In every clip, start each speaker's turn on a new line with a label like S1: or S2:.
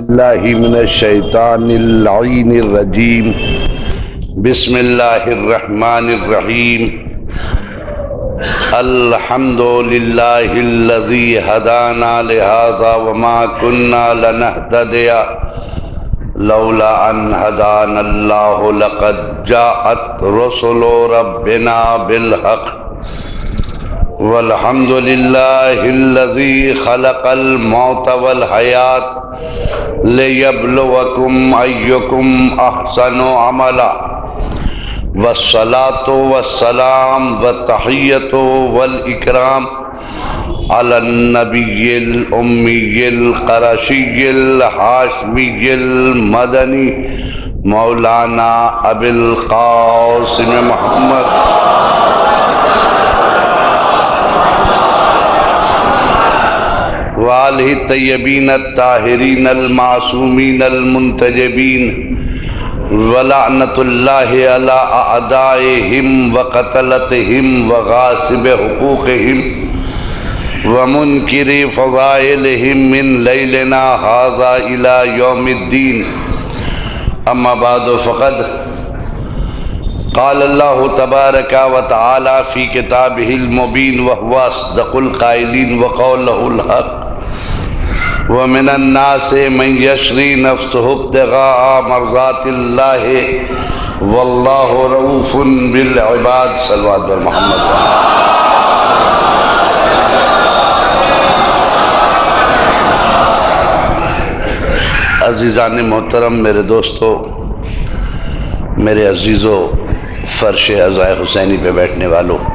S1: باللہ من الشیطان اللعین الرجیم بسم اللہ الرحمن الرحیم الحمد للہ الذی ہدانا لہذا وما كنا لنہتدی لولا ان ہدانا اللہ لقد جاءت رسل ربنا بالحق والحمد للہ الذی خلق الموت والحیات لیبلوکم ایکم احسن عملا والصلاة والسلام والتحیۃ والاکرام علی النبی الامی القرشی الحاشمی المدنی مولانا ابی القاسم محمد وآلہ الطیبین الطاہرین المعصومین المنتجبین ولعنۃ اللہ علی اعدائہم وقتلتہم وغاصب حقوقہم ومنکر فضائلہم من لیلنا ھذا الی یوم الدین اما بعد فقد قال اللہ تبارک و تعالی فی کتابہ المبین وہو اصدق القائلین وقولہ الحق ومن الناس من یشری نفسہ ابتغاء مرضات اللہ واللہ رؤوف بالعباد صلوات محمد عزیزان محترم، میرے دوستو، میرے عزیزو، فرش عزائے حسینی پہ بیٹھنے والوں،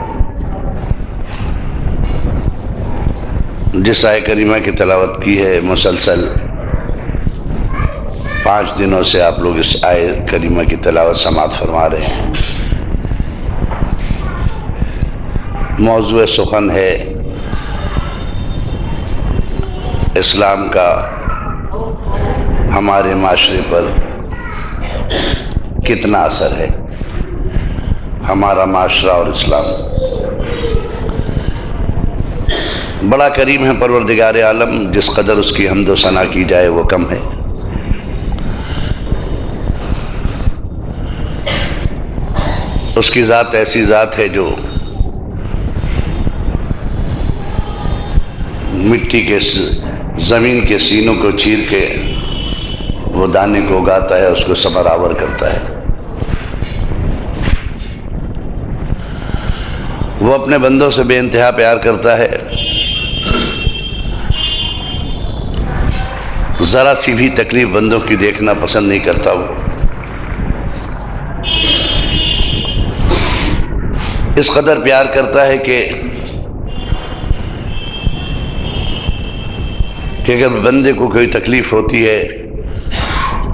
S1: جس آیہ کریمہ کی تلاوت کی ہے مسلسل 5 دنوں سے آپ لوگ اس آیہ کریمہ کی تلاوت سماعت فرما رہے ہیں۔ موضوع سخن ہے اسلام کا ہمارے معاشرے پر کتنا اثر ہے، ہمارا معاشرہ اور اسلام۔ بڑا کریم ہے پروردگار عالم، جس قدر اس کی حمد و ثنا کی جائے وہ کم ہے۔ اس کی ذات ایسی ذات ہے جو مٹی کے زمین کے سینوں کو چیر کے وہ دانے کو اگاتا ہے، اس کو ثمر آور کرتا ہے۔ وہ اپنے بندوں سے بے انتہا پیار کرتا ہے، ذرا سی بھی تکلیف بندوں کی دیکھنا پسند نہیں کرتا۔ وہ اس قدر پیار کرتا ہے کہ اگر بندے کو کوئی تکلیف ہوتی ہے،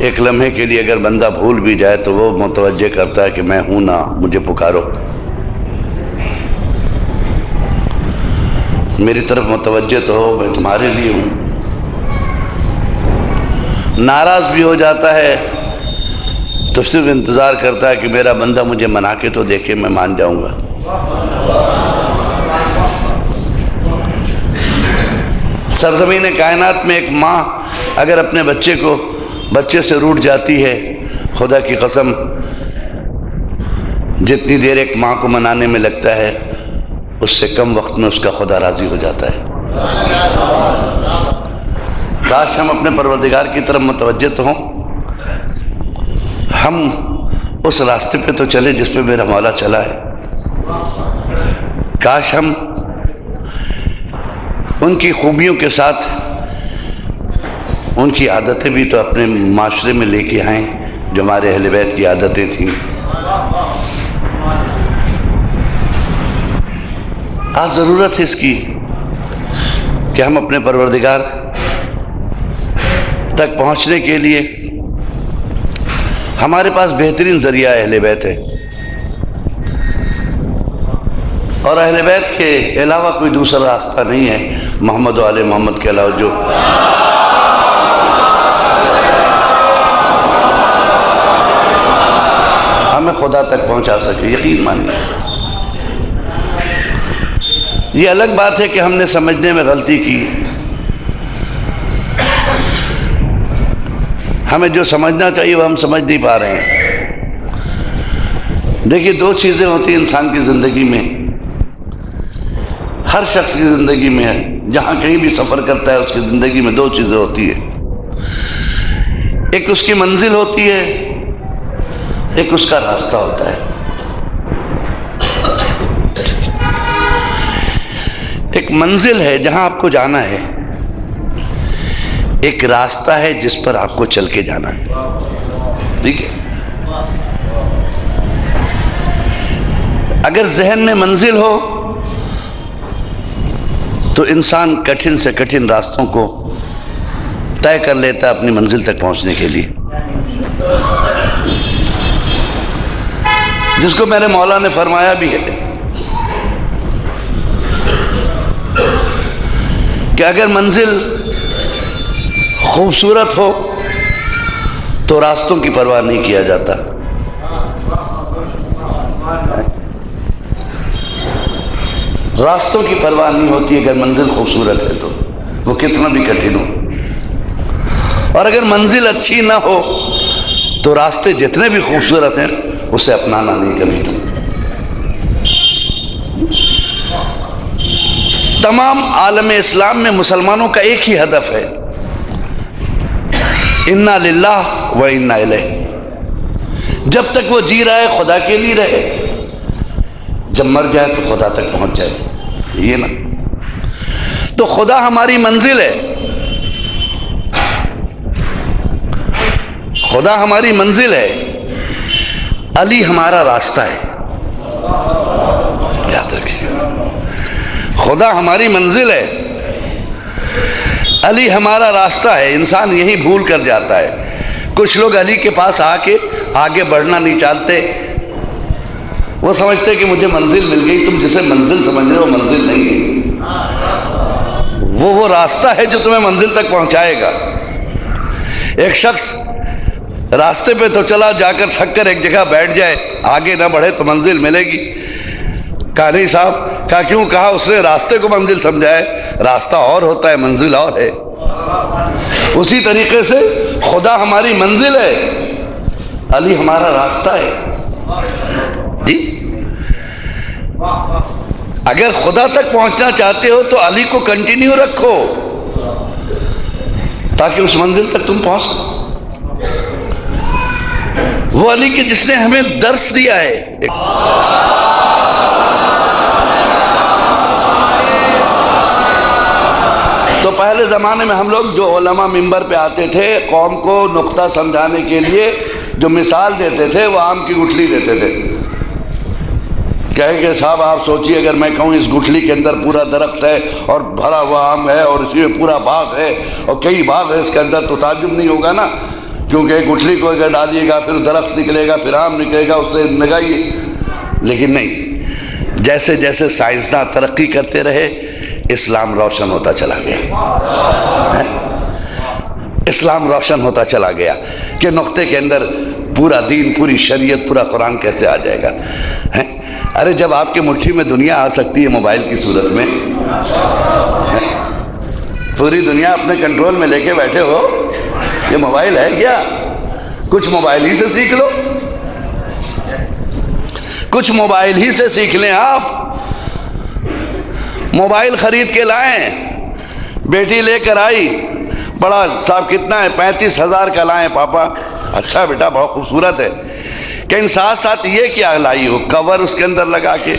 S1: ایک لمحے کے لیے اگر بندہ بھول بھی جائے تو وہ متوجہ کرتا ہے کہ میں ہوں نا، مجھے پکارو، میری طرف متوجہ تو ہو، میں تمہارے لیے ہوں۔ ناراض بھی ہو جاتا ہے تو صرف انتظار کرتا ہے کہ میرا بندہ مجھے منا کے تو دیکھے، میں مان جاؤں گا۔ سرزمین کائنات میں ایک ماں اگر اپنے بچے سے روٹھ جاتی ہے، خدا کی قسم جتنی دیر ایک ماں کو منانے میں لگتا ہے، اس سے کم وقت میں اس کا خدا راضی ہو جاتا ہے۔ کاش ہم اپنے پروردگار کی طرف متوجہ تو ہوں، ہم اس راستے پہ تو چلے جس پہ میرا مولا چلا ہے۔ کاش ہم ان کی خوبیوں کے ساتھ ان کی عادتیں بھی تو اپنے معاشرے میں لے کے آئیں جو ہمارے اہل بیت کی عادتیں تھیں۔ آج ضرورت ہے اس کی کہ ہم اپنے پروردگار تک پہنچنے کے لیے ہمارے پاس بہترین ذریعہ اہل بیت ہے، اور اہل بیت کے علاوہ کوئی دوسرا راستہ نہیں ہے محمد و آل محمد کے علاوہ جو ہمیں خدا تک پہنچا سکے۔ یقین مانیے، یہ الگ بات ہے کہ ہم نے سمجھنے میں غلطی کی، ہمیں جو سمجھنا چاہیے وہ ہم سمجھ نہیں پا رہے ہیں۔ دیکھیے، دو چیزیں ہوتی ہیں انسان کی زندگی میں، ہر شخص کی زندگی میں ہے، جہاں کہیں بھی سفر کرتا ہے اس کی زندگی میں دو چیزیں ہوتی ہیں، ایک اس کی منزل ہوتی ہے، ایک اس کا راستہ ہوتا ہے۔ ایک منزل ہے جہاں آپ کو جانا ہے، ایک راستہ ہے جس پر آپ کو چل کے جانا ہے، ٹھیک ہے؟ اگر ذہن میں منزل ہو تو انسان کٹھن سے کٹھن راستوں کو طے کر لیتا ہے اپنی منزل تک پہنچنے کے لیے، جس کو میرے مولا نے فرمایا بھی ہے کہ اگر منزل خوبصورت ہو تو راستوں کی پرواہ نہیں کیا جاتا، راستوں کی پرواہ نہیں ہوتی اگر منزل خوبصورت ہے تو، وہ کتنا بھی کٹھن ہو۔ اور اگر منزل اچھی نہ ہو تو راستے جتنے بھی خوبصورت ہیں اسے اپنانا نہیں کبھی تو۔ تمام عالم اسلام میں مسلمانوں کا ایک ہی ہدف ہے، انا للہ و انا الیہ۔ جب تک وہ جی رہا ہے خدا کے لیے رہے، جب مر جائے تو خدا تک پہنچ جائے، یہ نا۔ تو خدا ہماری منزل ہے، خدا ہماری منزل ہے، علی ہمارا راستہ ہے، یاد رکھیے، خدا ہماری منزل ہے، علی ہمارا راستہ ہے۔ انسان یہی بھول کر جاتا ہے۔ کچھ لوگ علی کے پاس آ کے آگے بڑھنا نہیں چاہتے، وہ سمجھتے کہ مجھے منزل مل گئی۔ تم جسے منزل سمجھ رہے ہو منزل نہیں ہے، وہ راستہ ہے جو تمہیں منزل تک پہنچائے گا۔ ایک شخص راستے پہ تو چلا، جا کر تھک کر ایک جگہ بیٹھ جائے، آگے نہ بڑھے تو منزل ملے گی؟ کہا نہیں صاحب، کہا کیوں؟ کہا اس نے راستے کو منزل سمجھا ہے، راستہ اور ہوتا ہے، منزل اور ہے۔ اسی طریقے سے خدا ہماری منزل ہے، علی ہمارا راستہ ہے۔ جی، اگر خدا تک پہنچنا چاہتے ہو تو علی کو کنٹینیو رکھو تاکہ اس منزل تک تم پہنچ سکو۔ وہ علی کے جس نے ہمیں درس دیا ہے۔ تو پہلے زمانے میں ہم لوگ جو علماء ممبر پہ آتے تھے قوم کو نقطہ سمجھانے کے لیے جو مثال دیتے تھے وہ آم کی گٹھلی دیتے تھے، کہیں کہ صاحب آپ سوچیے اگر میں کہوں اس گٹھلی کے اندر پورا درخت ہے اور بھرا ہوا آم ہے اور اسی میں پورا باغ ہے اور کئی باغ ہے اس کے اندر، تو تعجب نہیں ہوگا نا، کیونکہ گٹھلی کو اگر ڈالیے گا پھر درخت نکلے گا، پھر آم نکلے گا، اس سے نگائیے۔ لیکن نہیں، جیسے جیسے سائنسداں ترقی کرتے رہے اسلام روشن ہوتا چلا گیا، اسلام روشن ہوتا چلا گیا کہ نقطے کے اندر پورا دین، پوری شریعت، پورا قرآن کیسے آ جائے گا۔ ارے جب آپ کے مٹھی میں دنیا آ سکتی ہے موبائل کی صورت میں، پوری دنیا اپنے کنٹرول میں لے کے بیٹھے ہو، یہ موبائل ہے کیا؟ کچھ موبائل ہی سے سیکھ لو، کچھ موبائل ہی سے سیکھ لیں۔ آپ موبائل خرید کے لائیں، بیٹی لے کر آئی، بڑا صاحب کتنا ہے؟ 35,000 کا لائیں پاپا۔ اچھا بیٹا بہت خوبصورت ہے، کہ ساتھ ساتھ یہ کیا لائی ہو؟ کور اس کے اندر لگا کے،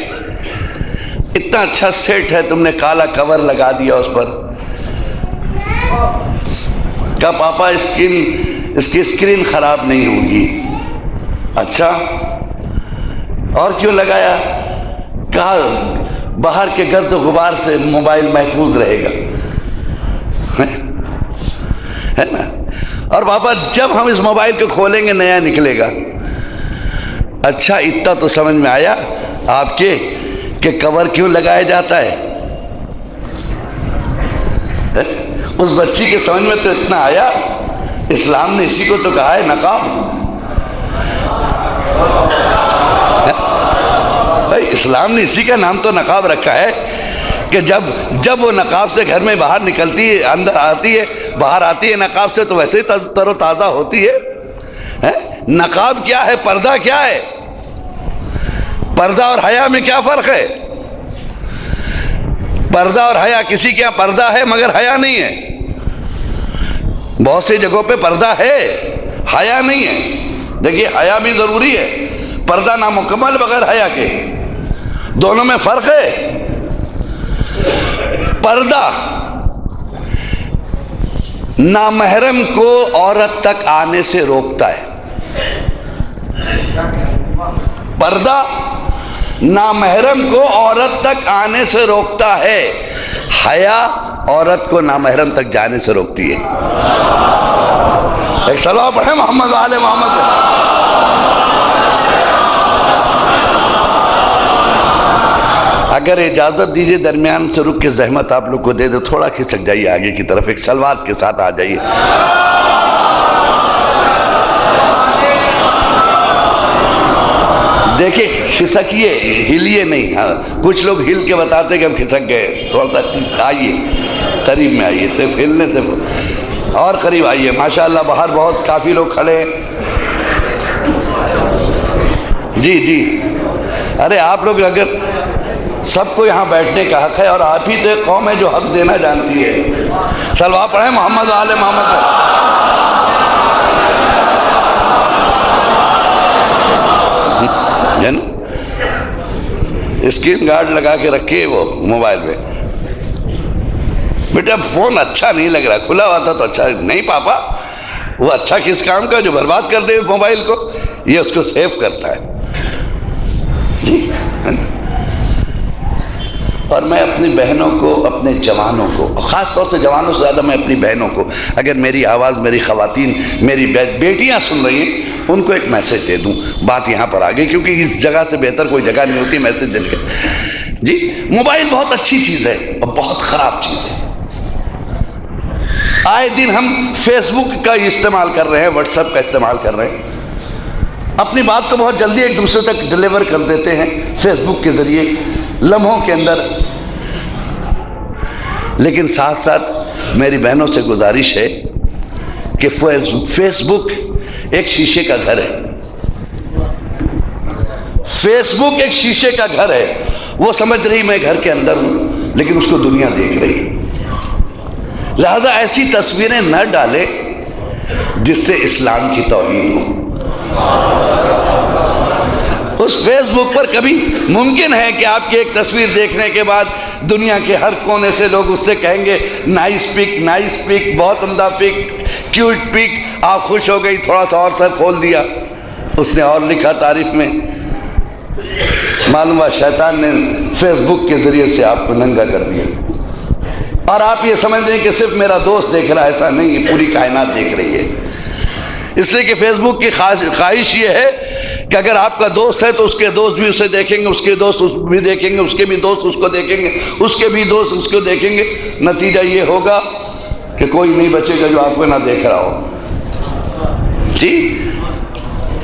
S1: اتنا اچھا سیٹ ہے، تم نے کالا کور لگا دیا اس پر۔ کہا پاپا اس کی اسکرین خراب نہیں ہوگی۔ اچھا اور کیوں لگایا؟ کہا باہر کے گرد و غبار سے موبائل محفوظ رہے گا، ہے نا؟ اور پاپا جب ہم اس موبائل کو کھولیں گے نیا نکلے گا۔ اچھا اتنا تو سمجھ میں آیا آپ کے کہ کور کیوں لگایا جاتا ہے؟ اس بچی کے سمجھ میں تو اتنا آیا، اسلام نے اسی کو تو کہا ہے نقاب۔ اسلام نے اسی کا نام تو نقاب رکھا ہے کہ جب وہ نقاب سے گھر میں باہر نکلتی ہے، اندر آتی ہے، باہر آتی ہے نقاب سے تو ویسے ہی تر و تازہ ہوتی ہے۔ نقاب کیا ہے، پردہ کیا ہے، پردہ اور حیا میں کیا فرق ہے؟ پردہ اور حیا، کسی کے یہاں پردہ ہے مگر حیا نہیں ہے، بہت سی جگہوں پہ پردہ ہے حیا نہیں ہے۔ دیکھیے حیا بھی ضروری ہے، پردہ نامکمل بغیر حیا کے، دونوں میں فرق ہے۔ پردہ نامحرم کو عورت تک آنے سے روکتا ہے، پردہ نامحرم کو عورت تک آنے سے روکتا ہے، حیا عورت کو نامحرم تک جانے سے روکتی ہے۔ ایک صلوات پڑھیں محمد وآل محمد۔ اگر اجازت دیجئے درمیان سے رک کے زحمت آپ لوگ کو دے دے، تھوڑا کھسک جائیے آگے کی طرف، ایک صلوات کے ساتھ آ جائیے۔ دیکھیں کھسکیے، ہلیے نہیں۔ ہاں کچھ لوگ ہل کے بتاتے کہ ہم کھسک گئے، تھوڑا سا آئیے قریب میں آئیے، صرف ہلنے سے اور قریب آئیے۔ ماشاءاللہ باہر بہت کافی لوگ کھڑے ہیں۔ جی جی، ارے آپ لوگ اگر سب کو یہاں بیٹھنے کا حق ہے، اور آپ ہی تو ایک قوم ہے جو حق دینا جانتی ہے۔ صلوات پڑھیں محمد وآل محمد۔ اسکرین گارڈ لگا کے رکھیے وہ موبائل پہ۔ بیٹا فون اچھا نہیں لگ رہا، کھلا ہوا تھا تو اچھا نہیں پاپا، وہ اچھا کس کام کا جو برباد کر دے موبائل کو، یہ اس کو سیو کرتا ہے۔ جی اور میں اپنی بہنوں کو، اپنے جوانوں کو، خاص طور سے جوانوں سے زیادہ میں اپنی بہنوں کو، اگر میری آواز میری خواتین، میری بیٹیاں سن رہی ہیں، ان کو ایک میسج دے دوں۔ بات یہاں پر آ گئی کیونکہ اس جگہ سے بہتر کوئی جگہ نہیں ہوتی میسج دینے کے۔ جی موبائل بہت اچھی چیز ہے اور بہت خراب چیز ہے۔ آئے دن ہم فیس بک کا استعمال کر رہے ہیں، واٹس ایپ کا استعمال کر رہے ہیں، اپنی بات کو بہت جلدی ایک دوسرے تک ڈیلیور کر دیتے ہیں فیس بک کے ذریعے لمحوں کے اندر۔ لیکن ساتھ ساتھ میری بہنوں سے گزارش ہے کہ فیس بک ایک شیشے کا گھر ہے، فیس بک ایک شیشے کا گھر ہے۔ وہ سمجھ رہی میں گھر کے اندر ہوں، لیکن اس کو دنیا دیکھ رہی ہے۔ لہذا ایسی تصویریں نہ ڈالے جس سے اسلام کی توہین ہو۔ اس فیس بک پر کبھی ممکن ہے کہ آپ کی ایک تصویر دیکھنے کے بعد دنیا کے ہر کونے سے لوگ اس سے کہیں گے نائس پک، نائس پک، بہت عمدہ پک، کیوٹ پک۔ آپ خوش ہو گئی، تھوڑا سا اور سر کھول دیا، اس نے اور لکھا تعریف میں، معلوم ہوا شیطان نے فیس بک کے ذریعے سے آپ کو ننگا کر دیا، اور آپ یہ سمجھ رہے ہیں کہ صرف میرا دوست دیکھ رہا ہے۔ ایسا نہیں ہے، پوری کائنات دیکھ رہی ہے۔ اس لیے کہ فیس بک کی خواہش یہ ہے کہ اگر آپ کا دوست ہے تو اس کے دوست بھی اسے دیکھیں گے، اس کے دوست بھی دیکھیں گے، اس کے بھی دوست اس کو دیکھیں گے، اس کے بھی دوست اس کو دیکھیں گے۔ نتیجہ یہ ہوگا کہ کوئی نہیں بچے گا جو آپ کو نہ دیکھ رہا ہو۔ جی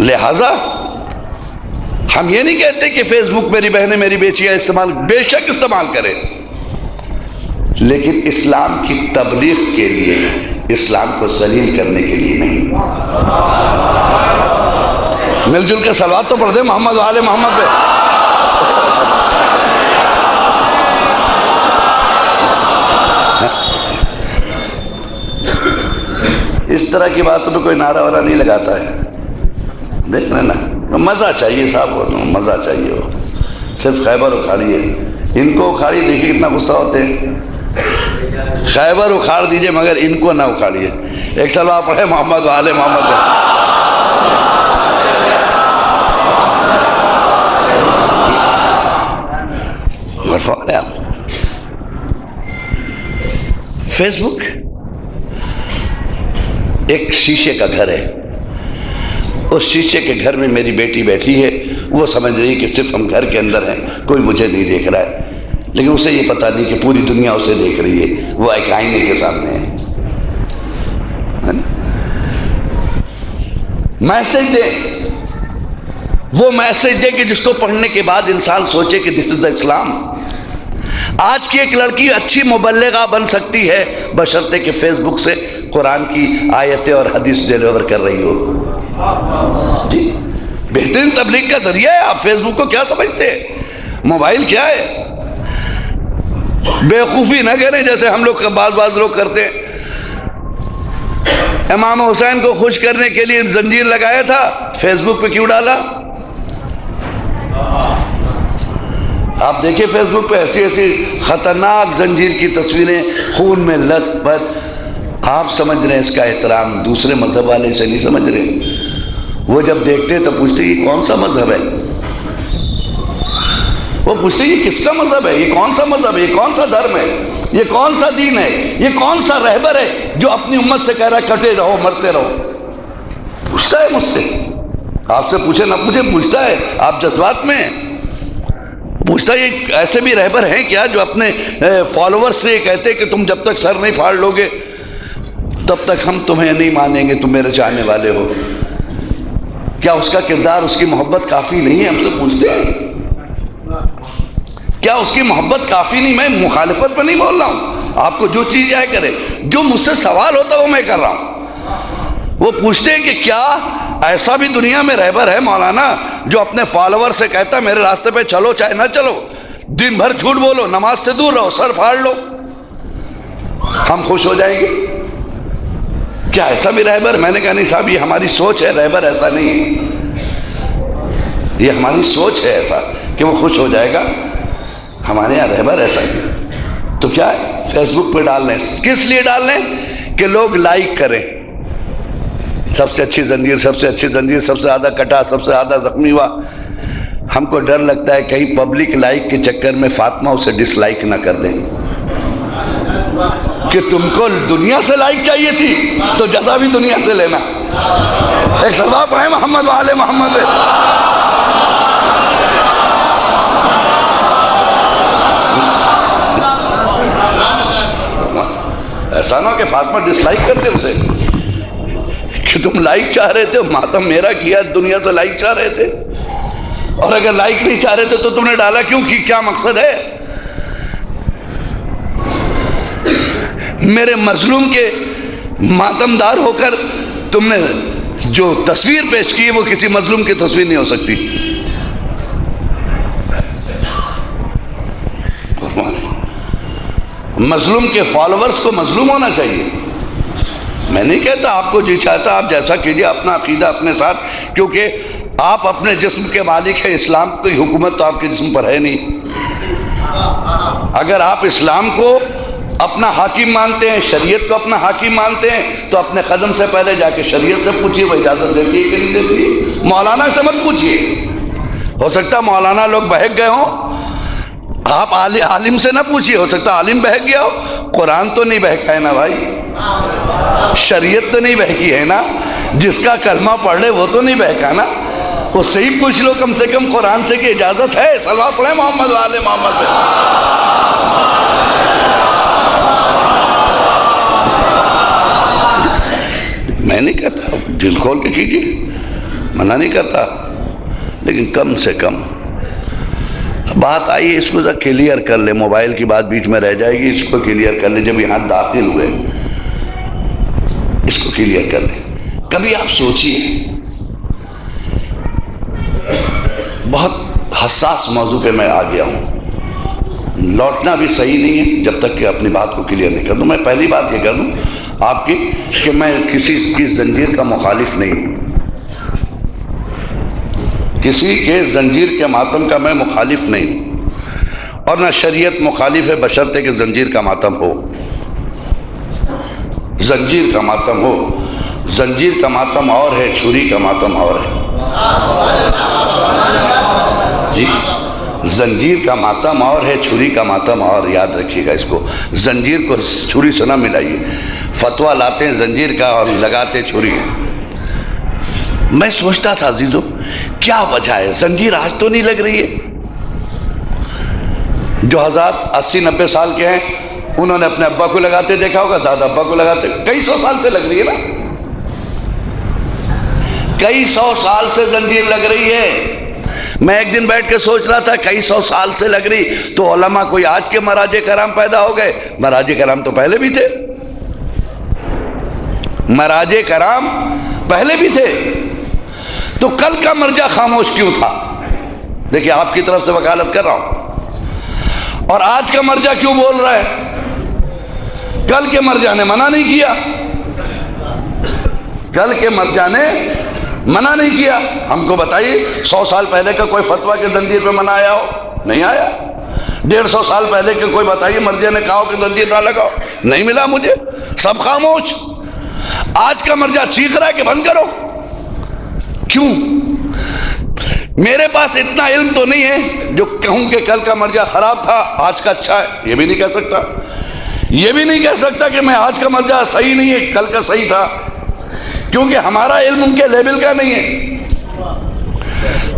S1: لہذا ہم یہ نہیں کہتے کہ فیس بک میری بہنیں میری بیٹیاں استعمال، بے شک استعمال کریں، لیکن اسلام کی تبلیغ کے لیے، اسلام کو ذلیل کرنے کے لیے نہیں۔ مل جل کے صلوات تو پڑھ دیں محمد وآل محمد پہ۔ اس طرح کی باتوں پہ کوئی نعرہ وارہ نہیں لگاتا ہے، دیکھ رہے نا، مزہ چاہیے صاحب، مزہ چاہیے ہو۔ صرف خیبر اکھاڑی ہے، ان کو اکھاڑی، دیکھیے کتنا غصہ ہوتے ہیں۔ خیبر اکھاڑ دیجئے مگر ان کو نہ اکھاڑیے۔ ایک صلوات پڑھے محمد وآل محمد پہ۔ فیس بک ایک شیشے کا گھر ہے، اس شیشے کے گھر میں میری بیٹی بیٹھی ہے، وہ سمجھ رہی کہ صرف ہم گھر کے اندر ہیں، کوئی مجھے نہیں دیکھ رہا ہے، لیکن اسے یہ پتہ نہیں کہ پوری دنیا اسے دیکھ رہی ہے، وہ ایک آئینے کے سامنے ہے۔ میسج دے، وہ میسج دے کہ جس کو پڑھنے کے بعد انسان سوچے کہ دس از دا اسلام۔ آج کی ایک لڑکی اچھی مبلغہ بن سکتی ہے بشرطے کہ فیس بک سے قرآن کی آیتیں اور حدیث ڈیلیور کر رہی ہو؟ جی بہترین تبلیغ کا ذریعہ ہے. آپ فیس بک کو کیا سمجھتے ہیں؟ موبائل کیا ہے؟ بیوقوفی نہ کریں جیسے ہم لوگ بعض لوگ کرتے ہیں. امام حسین کو خوش کرنے کے لیے زنجیر لگایا تھا، فیس بک پہ کیوں ڈالا؟ آپ دیکھیں فیس بک پہ ایسی خطرناک زنجیر کی تصویریں، خون میں لت پت. آپ سمجھ رہے ہیں اس کا احترام، دوسرے مذہب والے اسے نہیں سمجھ رہے. وہ جب دیکھتے تو پوچھتے یہ کون سا مذہب ہے؟ وہ پوچھتے یہ کس کا مذہب ہے؟ یہ کون سا مذہب ہے؟ یہ کون سا دھرم ہے؟ یہ کون سا دین ہے؟ یہ کون سا رہبر ہے جو اپنی امت سے کہہ رہا ہے کٹے رہو مرتے رہو؟ پوچھتا ہے مجھ سے. آپ سے پوچھے نہ پوچھے پوچھتا ہے. آپ جذبات میں ہیں. پوچھتا ہے یہ ایسے بھی رہبر ہیں کیا جو اپنے فالوورز سے یہ کہتے کہ تم جب تک سر نہیں پھاڑ لو گے تب تک ہم تمہیں نہیں مانیں گے، تم میرے چاہنے والے ہو؟ کیا اس کا کردار، اس کی محبت کافی نہیں ہے؟ ہم سے پوچھتے ہیں کیا اس کی محبت کافی نہیں؟ میں مخالفت پہ نہیں بول رہا ہوں، آپ کو جو چیز آئے کرے. جو مجھ سے سوال ہوتا وہ میں کر رہا ہوں. وہ پوچھتے ہیں کہ کیا ایسا بھی دنیا میں رہبر ہے مولانا جو اپنے فالوور سے کہتا ہے میرے راستے پہ چلو چاہے نہ چلو، دن بھر جھوٹ بولو، نماز سے دور رہو، سر پھاڑ لو، ہم خوش ہو جائیں گے؟ کیا ایسا بھی رہبر؟ میں نے کہا نہیں صاحب، یہ ہماری سوچ ہے، رہبر ایسا نہیں ہے. یہ ہماری سوچ ہے ایسا کہ وہ خوش ہو جائے گا. ہمارے یہاں رہبر ایسا ہی. تو کیا ہے؟ فیس بک پہ ڈال لیں. کس لیے ڈال لیں؟ کہ لوگ لائک کریں. سب سے اچھی زنجیر، سب سے اچھی زنجیر، سب سے زیادہ کٹا، سب سے زیادہ زخمی ہوا. ہم کو ڈر لگتا ہے کہیں پبلک لائک کے چکر میں فاطمہ اسے ڈس لائک نہ کر دیں کہ تم کو دنیا سے لائک چاہیے تھی تو جزا بھی دنیا سے لینا. ایک سلوات پڑھیں محمد وآل محمد. ایسا نہ کہ فاطمہ ڈس لائک کر دے اسے کہ تم لائک چاہ رہے تھے، ماتم میرا کیا، دنیا سے لائک چاہ رہے تھے. اور اگر لائک نہیں چاہ رہے تھے تو تم نے ڈالا کیوں؟ کیا مقصد ہے؟ میرے مظلوم کے ماتم دار ہو کر تم نے جو تصویر پیش کی وہ کسی مظلوم کی تصویر نہیں ہو سکتی. مظلوم کے فالوورز کو مظلوم ہونا چاہیے. میں نہیں کہتا آپ کو جی چاہتا آپ جیسا کیجئے، اپنا عقیدہ اپنے ساتھ، کیونکہ آپ اپنے جسم کے مالک ہیں. اسلام کی حکومت تو آپ کے جسم پر ہے نہیں. اگر آپ اسلام کو اپنا حاکم مانتے ہیں، شریعت کو اپنا حاکم مانتے ہیں، تو اپنے قدم سے پہلے جا کے شریعت سے پوچھئے وہ اجازت دیتی ہے کہ نہیں دیتی. مولانا سے مت پوچھئے، ہو سکتا مولانا لوگ بہک گئے ہوں. آپ عالم سے نہ پوچھئے، ہو سکتا عالم بہک گیا ہو. قرآن تو نہیں بہکا ہے نا بھائی، شریعت تو نہیں بہکی ہے نا، جس کا کلمہ پڑھ لے وہ تو نہیں بہکا نا. وہ صحیح پوچھ لو کم سے کم قرآن سے کہ اجازت ہے. صلوات پڑھیں محمد وآل محمد پہ. میں نہیں کہتا دل کھول کے کیجیے، منع نہیں کرتا، لیکن کم سے کم بات آئی اس کو ذرا کلیئر کر لے. موبائل کی بات بیچ میں رہ جائے گی، اس کو کلیئر کر لے. جب یہاں داخل ہوئے اس کو کلیئر کر لیں. کبھی آپ سوچئے، بہت حساس موضوع پہ میں آ گیا ہوں، لوٹنا بھی صحیح نہیں ہے جب تک کہ اپنی بات کو کلیئر نہیں کر دوں. میں پہلی بات یہ کر دوں آپ کی کہ میں کسی کی زنجیر کا مخالف نہیں ہوں، کسی کے زنجیر کے ماتم کا میں مخالف نہیں ہوں، اور نہ شریعت مخالف ہے بشرطے کہ زنجیر کا ماتم ہو. زنجیر کا ماتم ہو. زنجیر کا ماتم اور ہے، چھری کا ماتم اور ہے. جی زنجیر کا ماتم اور ہے، چھری کا ماتم اور. یاد رکھیے گا اس کو. زنجیر کو چھری سے نہ ملائیے. فتویٰ لاتے ہیں زنجیر کا اور لگاتے چھری. میں سوچتا تھا عزیزو کیا وجہ ہے؟ زنجیر آج تو نہیں لگ رہی ہے. جو حضرات 80-90 سال کے ہیں انہوں نے اپنے ابا کو لگاتے دیکھا ہوگا، دادا ابا کو لگاتے. کئی سو سال سے لگ رہی ہے نا، کئی سو سال سے زنجیر لگ رہی ہے. میں ایک دن بیٹھ کے سوچ رہا تھا کئی سو سال سے لگ رہی تو علماء کوئی آج کے مراجع کرام پیدا ہو گئے؟ مراجع کرام تو پہلے بھی تھے. مراجع کرام پہلے بھی تھے، تو کل کا مرجع خاموش کیوں تھا؟ دیکھیے آپ کی طرف سے وکالت کر رہا ہوں، اور آج کا مرجع کیوں بول رہا ہے؟ کل کے مرجع نے منع نہیں کیا، کل کے مرجع نے منع نہیں کیا۔ ہم کو بتائیے 100 سال پہلے کا کوئی فتویٰ کہ زنجیر پہ منع آیا ہو؟ نہیں آیا۔ 150 سال پہلے کے کوئی بتائیے مرجع نے کہا ہو کہ زنجیر نہ لگاؤ؟ نہیں ملا مجھے، سب خاموش۔ آج کا مرجع چیخ رہا ہے کہ بند کرو، کیوں؟ میرے پاس اتنا علم تو نہیں ہے جو کہوں کہ کل کا مرجع خراب تھا آج کا اچھا ہے، یہ بھی نہیں کہہ سکتا۔ یہ بھی نہیں کہہ سکتا کہ میں آج کا مرجع صحیح نہیں ہے کل کا صحیح تھا، کیونکہ ہمارا علم ان کے لیول کا نہیں ہے۔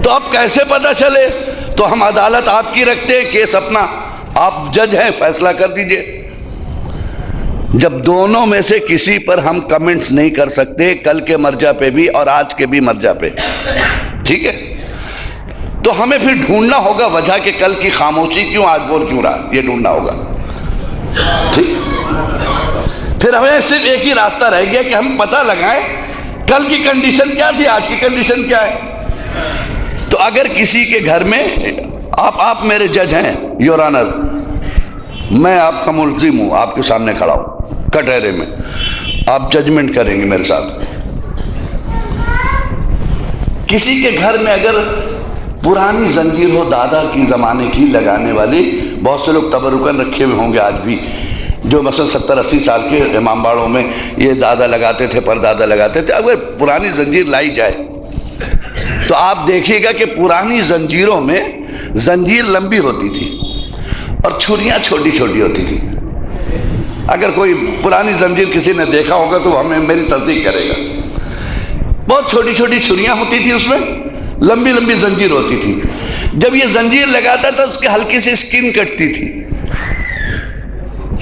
S1: تو اب کیسے پتہ چلے؟ تو ہم عدالت آپ کی رکھتے ہیں، کیس اپنا، آپ جج ہیں، فیصلہ کر دیجئے۔ جب دونوں میں سے کسی پر ہم کمنٹس نہیں کر سکتے، کل کے مرجع پہ بھی اور آج کے بھی مرجع پہ، ٹھیک ہے، تو ہمیں پھر ڈھونڈنا ہوگا وجہ کہ کل کی خاموشی کیوں، آج بول کیوں رہا، یہ ڈھونڈنا ہوگا، ٹھیک۔ پھر ہمیں صرف ایک ہی راستہ رہ گیا کہ ہم پتہ لگائیں کل کی کنڈیشن کیا تھی، آج کی کنڈیشن کیا ہے۔ تو اگر کسی کے گھر میں، آپ میرے جج ہیں یور آنر، میں آپ کا ملزم ہوں، آپ کے سامنے کھڑا ہوں کٹہرے میں، آپ ججمنٹ کریں گے میرے ساتھ۔ کسی کے گھر میں اگر پرانی زنجیر ہو، دادا کی زمانے کی لگانے والی، بہت سے لوگ تبرکن رکھے ہوئے ہوں گے آج بھی، جو مثلا 70-80 سال کے امام باڑوں میں یہ دادا لگاتے تھے، پردادا لگاتے تھے، اگر پرانی زنجیر لائی جائے تو آپ دیکھیے گا کہ پرانی زنجیروں میں زنجیر لمبی ہوتی تھی اور چھریاں چھوٹی چھوٹی ہوتی تھی۔ اگر کوئی پرانی زنجیر کسی نے دیکھا ہوگا تو ہمیں میری تصدیق کرے گا، بہت چھوٹی چھوٹی چھریاں ہوتی تھی، اس میں لمبی لمبی زنجیر ہوتی تھی۔ جب یہ زنجیر لگاتا تھا اس کی ہلکی سی سکن کٹتی تھی،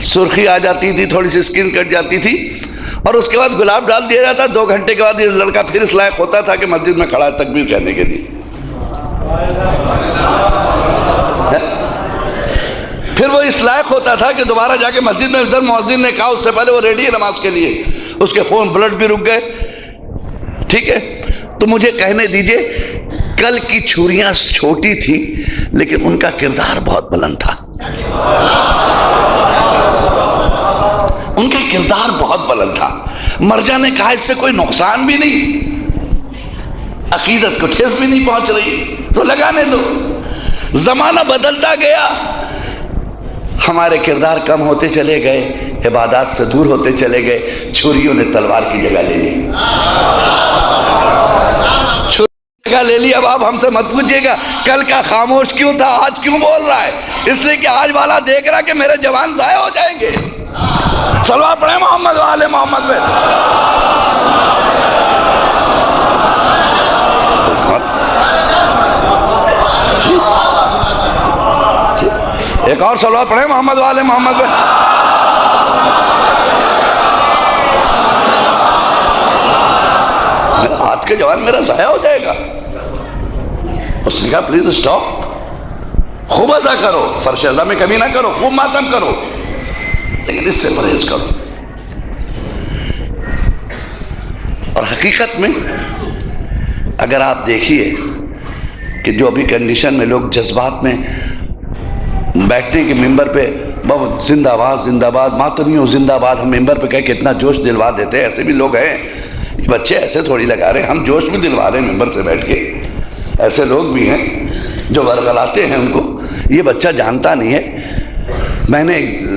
S1: سرخی آ جاتی تھی، تھوڑی سی سکن کٹ جاتی تھی، اور اس کے بعد گلاب ڈال دیا جاتا۔ 2 گھنٹے کے بعد یہ لڑکا پھر اس لائق ہوتا تھا کہ مسجد میں کھڑا ہے تکبیر کہنے کے لیے۔ پھر وہ اس لائق ہوتا تھا کہ دوبارہ جا کے مسجد میں، ادھر مؤذن نے کہا اس سے پہلے وہ ریڈی ہے نماز کے لیے، اس کے خون بلڈ بھی رک گئے، ٹھیک ہے۔ تو مجھے کہنے دیجئے، کل کی چھریاں چھوٹی تھی لیکن ان کا کردار بہت بلند تھا، ان کا کردار بہت بلند تھا۔ مرجع نے کہا اس سے کوئی نقصان بھی نہیں، عقیدت کو ٹھیس بھی نہیں پہنچ رہی، تو لگانے دو۔ زمانہ بدلتا گیا، ہمارے کردار کم ہوتے چلے گئے، عبادات سے دور ہوتے چلے گئے، چھریوں نے تلوار کی جگہ لے لی، چھری کی جگہ لے لی۔ اب آپ ہم سے مت پوچھئے گا کل کا خاموش کیوں تھا، آج کیوں بول رہا ہے؟ اس لیے کہ آج والا دیکھ رہا کہ میرے جوان ضائع ہو جائیں گے۔ صلوات پڑھیں محمد والے محمد پہ۔ ایک اور صلوات پڑھیں محمد والے محمد پہ۔ آج کے جوان میرا ضائع ہو جائے گا۔ اس نے کہا پلیز اسٹاپ، خوب ادا کرو، فرش اعظم میں کبھی نہ کرو، خوب ماتم کرو، لیکن اس سے پرہیز کرو۔ اور حقیقت میں اگر آپ دیکھیے کہ جو ابھی کنڈیشن میں لوگ جذبات میں بیٹھنے کے ممبر پہ بہت زندہ باد زندہ باد، ماتمیوں زندہ باد، ہم ممبر پہ کہہ کے اتنا جوش دلوا دیتے ہیں، ایسے بھی لوگ ہیں، یہ بچے ایسے تھوڑی لگا رہے ہیں، ہم جوش بھی دلوا رہے ہیں ممبر سے بیٹھ کے۔ ایسے لوگ بھی ہیں جو ورغلاتے ہیں ان کو، یہ بچہ جانتا نہیں ہے۔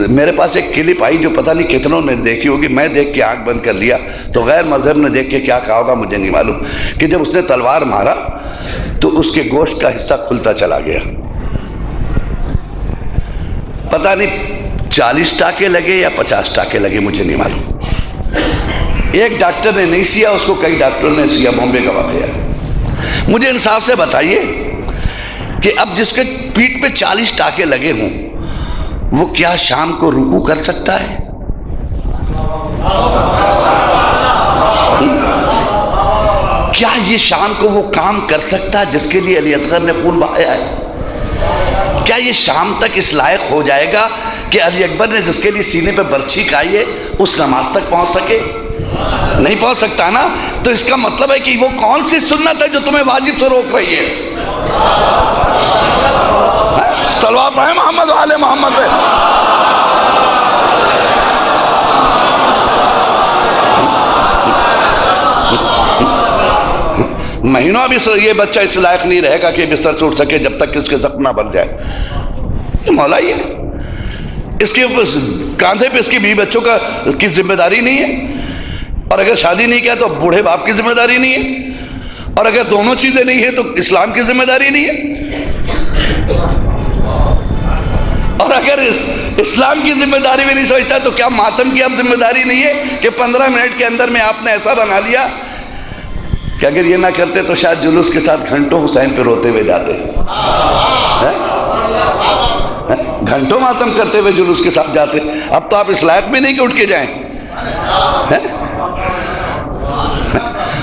S1: میرے پاس ایک کلپ آئی جو پتہ نہیں کتنوں نے دیکھی ہوگی، میں دیکھ کے آنکھ بند کر لیا، تو غیر مذہب نے دیکھ کے کیا کہا ہوگا مجھے نہیں معلوم، کہ جب اس نے تلوار مارا تو اس کے گوشت کا حصہ کھلتا چلا گیا۔ پتہ نہیں 40 ٹانکے لگے یا 50 ٹانکے لگے، مجھے نہیں معلوم۔ ایک ڈاکٹر نے نہیں سیا، اس کو کئی ڈاکٹروں نے سیا، بامبے کا واقعہ۔ مجھے انصاف سے بتائیے کہ اب جس کے پیٹھ پہ 40 ٹانکے لگے ہوں وہ کیا شام کو رکوع کر سکتا ہے؟ کیا یہ شام کو وہ کام کر سکتا ہے جس کے لیے علی اصغر نے خون بہایا ہے؟ کیا یہ شام تک اس لائق ہو جائے گا کہ علی اکبر نے جس کے لیے سینے پہ برچھی کھائی ہے اس نماز تک پہنچ سکے؟ نہیں پہنچ سکتا نا، تو اس کا مطلب ہے کہ وہ کون سی سنت ہے جو تمہیں واجب سے روک رہی ہے؟ صلوات پڑھیں محمد وآل محمد پہ۔ مہینوں اب یہ بچہ اس لائق نہیں رہے گا کہ بستر سے اٹھ سکے جب تک کہ اس کے زخم نہ بن جائے۔ یہ مولا ہی ہے، اس کے کاندھے پہ اس کی بیوی بچوں کی ذمہ داری نہیں ہے، اور اگر شادی نہیں کیا تو بوڑھے باپ کی ذمہ داری نہیں ہے، اور اگر دونوں چیزیں نہیں ہیں تو اسلام کی ذمہ داری نہیں ہے، اور اگر اسلام کی ذمہ داری بھی نہیں سمجھتا تو کیا ماتم کی اب ذمہ داری نہیں ہے کہ 15 منٹ کے اندر میں آپ نے ایسا بنا لیا کہ اگر یہ نہ کرتے تو شاید جلوس کے ساتھ گھنٹوں حسین پہ روتے ہوئے جاتے، گھنٹوں ماتم کرتے ہوئے جلوس کے ساتھ جاتے۔ اب تو آپ اس لائق بھی نہیں کہ اٹھ کے جائیں،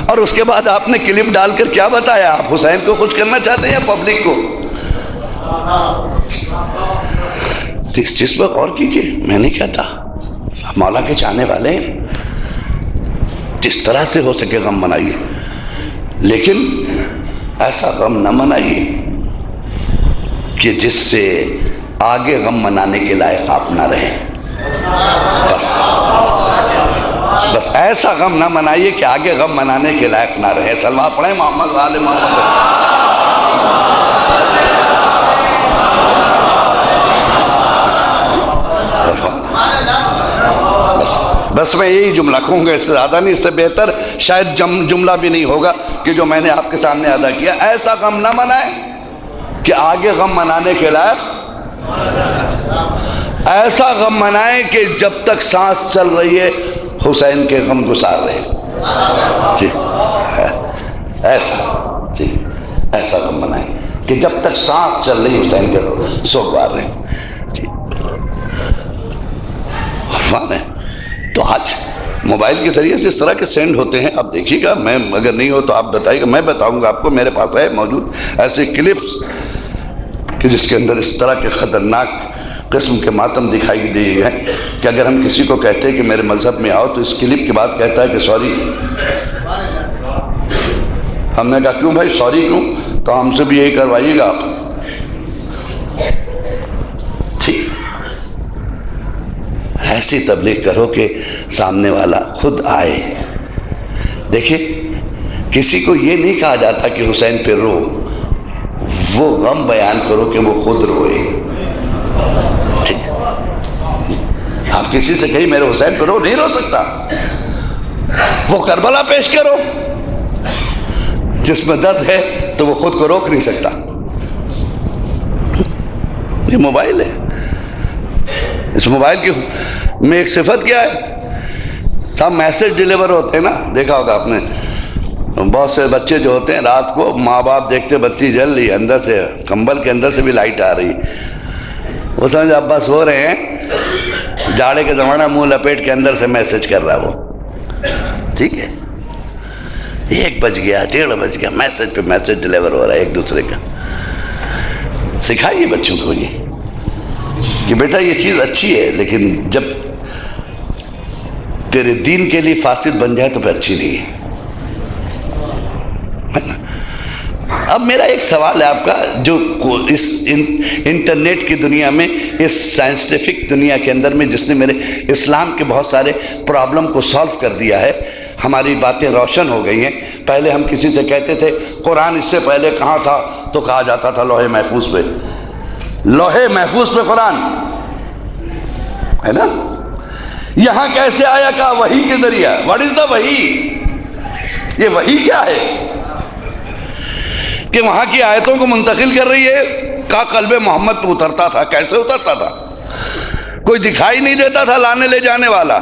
S1: اور اس کے بعد آپ نے کلپ ڈال کر کیا بتایا؟ آپ حسین کو خوش کرنا چاہتے ہیں یا پبلک کو؟ اس چیز پر غور کیجئے۔ میں نہیں کہتا، مولا کے چاہنے والے ہیں، جس طرح سے ہو سکے غم منائیے، لیکن ایسا غم نہ منائیے کہ جس سے آگے غم منانے کے لائق آپ نہ رہیں۔ بس ایسا غم نہ منائیے کہ آگے غم منانے کے لائق نہ رہے۔ صلوات پڑھیں محمد وآل محمد۔ بس میں یہی جملہ کہوں گا، اس سے زیادہ نہیں، اس سے بہتر شاید جملہ بھی نہیں ہوگا کہ جو میں نے آپ کے سامنے ادا کیا۔ ایسا غم نہ منائیں کہ آگے غم منانے کے لائق، ایسا غم منائیں کہ جب تک سانس چل رہی ہے حسین کے غم گسار رہے۔ جی ایسا غم منائیں کہ جب تک سانس چل رہی حسین کے غم سوگوار رہے۔ جی تو آج موبائل کے ذریعے سے اس طرح کے سینڈ ہوتے ہیں، آپ دیکھیے گا، میں اگر نہیں ہو تو آپ بتائیے گا، میں بتاؤں گا آپ کو، میرے پاس ہے موجود ایسے کلپس کہ جس کے اندر اس طرح کے خطرناک قسم کے ماتم دکھائی دیے گئے کہ اگر ہم کسی کو کہتے ہیں کہ میرے مذہب میں آؤ تو اس کلپ کے بعد کہتا ہے کہ سوری۔ ہم نے کہا کیوں بھائی سوری کیوں؟ تو ہم سے بھی یہی کروائیے گا آپ۔ ٹھیک، ایسی تبلیغ کرو کہ سامنے والا خود آئے۔ دیکھیں، کسی کو یہ نہیں کہا جاتا کہ حسین پہ رو، وہ غم بیان کرو کہ وہ خود روئے۔ ٹھیک، آپ کسی سے کہیں میرے حسین پہ رو، نہیں رو سکتا، وہ کربلا پیش کرو، جس میں درد ہے تو وہ خود کو روک نہیں سکتا۔ یہ موبائل ہے، اس موبائل کی میں ایک صفت کیا ہے؟ سب میسج ڈیلیور ہوتے ہیں نا، دیکھا ہوگا آپ نے، بہت سے بچے جو ہوتے ہیں رات کو ماں باپ دیکھتے بتی جل رہی ہے، اندر سے کمبل کے اندر سے بھی لائٹ آ رہی، وہ سمجھ ابا سو رہے ہیں، جاڑے کے زمانہ منہ لپیٹ کے اندر سے میسج کر رہا ہے وہ۔ ٹھیک ہے، 1 بج گیا، 1:30 بج گیا، میسج پہ میسج ڈیلیور ہو رہا ہے ایک دوسرے کا۔ سکھائیے بچوں کو یہ کہ بیٹا یہ چیز اچھی ہے، لیکن جب تیرے دین کے لیے فاسد بن جائے تو پھر اچھی نہیں ہے۔ اب میرا ایک سوال ہے آپ کا، جو اس انٹرنیٹ کی دنیا میں، اس سائنسٹیفک دنیا کے اندر میں، جس نے میرے اسلام کے بہت سارے پرابلم کو سالو کر دیا ہے، ہماری باتیں روشن ہو گئی ہیں۔ پہلے ہم کسی سے کہتے تھے قرآن اس سے پہلے کہاں تھا تو کہا جاتا تھا لوح محفوظ پہ، لوح محفوظ پہ قرآن ہے نا، یہاں کیسے آیا؟ کہا وحی کے ذریعہ۔ واٹ از دا وحی؟ یہ وحی کیا ہے کہ وہاں کی آیتوں کو منتقل کر رہی ہے؟ کہا قلب محمد پہ اترتا تھا۔ کیسے اترتا تھا؟ کوئی دکھائی نہیں دیتا تھا لانے لے جانے والا،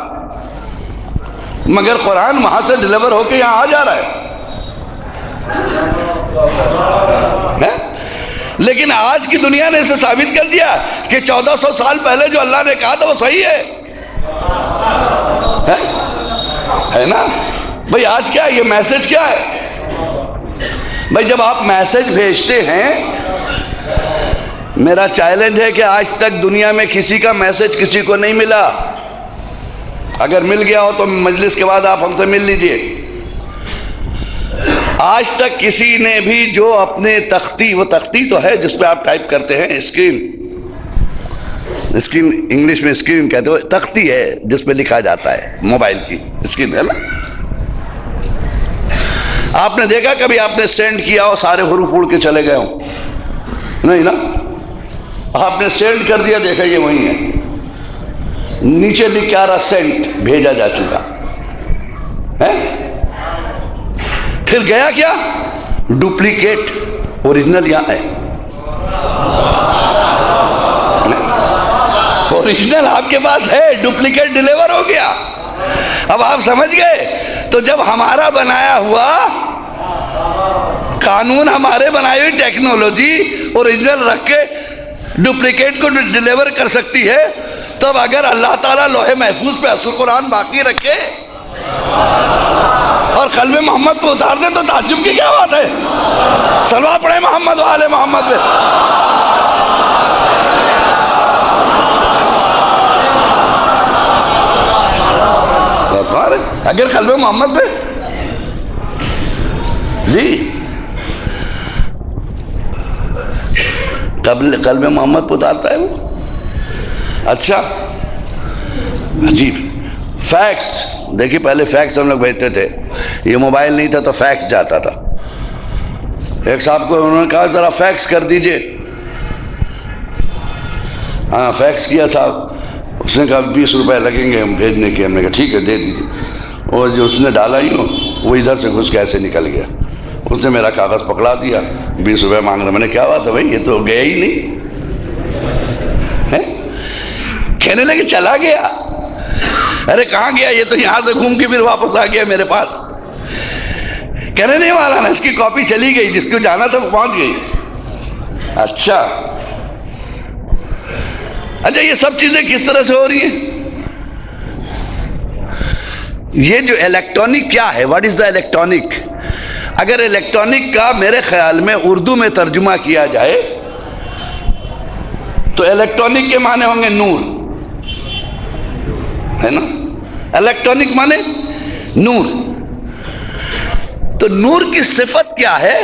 S1: مگر قرآن وہاں سے ڈیلیور ہو کے یہاں آ جا رہا ہے۔ لیکن آج کی دنیا نے اسے ثابت کر دیا کہ 1400 سال پہلے جو اللہ نے کہا تھا وہ صحیح ہے نا بھائی؟ آج کیا ہے یہ میسج؟ کیا ہے بھائی؟ جب آپ میسج بھیجتے ہیں، میرا چیلنج ہے کہ آج تک دنیا میں کسی کا میسج کسی کو نہیں ملا۔ اگر مل گیا ہو تو مجلس کے بعد آپ ہم سے مل لیجئے۔ آج تک کسی نے بھی جو اپنے تختی، وہ تختی تو ہے جس پہ آپ ٹائپ کرتے ہیں، اسکرین انگلش میں اسکرین کہتے ہو، تختی ہے جس پہ لکھا جاتا ہے، موبائل کی اسکرین ہے نا۔ آپ نے دیکھا کبھی آپ نے سینڈ کیا ہو سارے حروف اڑ کے چلے گئے ہوں؟ نہیں نا، آپ نے سینڈ کر دیا، دیکھا یہ وہی ہے، نیچے لکھ کے آ رہا سینٹ، بھیجا جا چکا ہے۔ پھر گیا کیا؟ ڈپلیکیٹ، اوریجنل یہاں ہے، اوریجنل آپ کے پاس ہے، ڈپلیکیٹ ڈیلیور ہو گیا۔ اب آپ سمجھ گئے؟ تو جب ہمارا بنایا ہوا قانون، ہمارے بنائی ہوئی ٹیکنالوجی اوریجنل رکھ کے ڈپلیکیٹ کو ڈیلیور کر سکتی ہے، تب اگر اللہ تعالیٰ لوح محفوظ پہ اصل قرآن باقی رکھے اور قلب محمد کو اتار دے تو تعجب کی کیا بات ہے؟ صلوات پڑھیں محمد و آل محمد پہ۔ اگر قلب محمد پہ جی قلب محمد پہ اتارتا ہے وہ۔ اچھا عجیب، فیکس دیکھیے، پہلے فیکس ہم لوگ بھیجتے تھے، یہ موبائل نہیں تھا تو فیکس جاتا تھا۔ ایک صاحب کو انہوں نے کہا ذرا فیکس کر دیجئے، ہاں فیکس کیا صاحب، اس نے کہا 20 روپے لگیں گے ہم بھیجنے کے، ہم نے کہا ٹھیک ہے دے دیجئے، اور جو اس نے ڈالا ہی ہو وہ ادھر سے گھس کے ایسے نکل گیا۔ اس نے میرا کاغذ پکڑا دیا، 20 روپے مانگ رہا، میں نے کیا بات ہے بھائی، یہ تو گیا ہی نہیں، کہنے لگے چلا گیا۔ ارے کہاں گیا؟ یہ تو یہاں سے گھوم کے پھر واپس آ گیا میرے پاس۔ کہنے نہیں والا نا، اس کی کاپی چلی گئی، جس کو جانا تھا وہ پہنچ گئی۔ اچھا یہ سب چیزیں کس طرح سے ہو رہی ہیں؟ یہ جو الیکٹرانک کیا ہے، واٹ از دا الیکٹرانک؟ اگر الیکٹرانک کا میرے خیال میں اردو میں ترجمہ کیا جائے تو الیکٹرانک کے معنی ہوں گے نور، ہے نا؟ الیکٹرانک معنی نور۔ تو نور کی صفت کیا ہے؟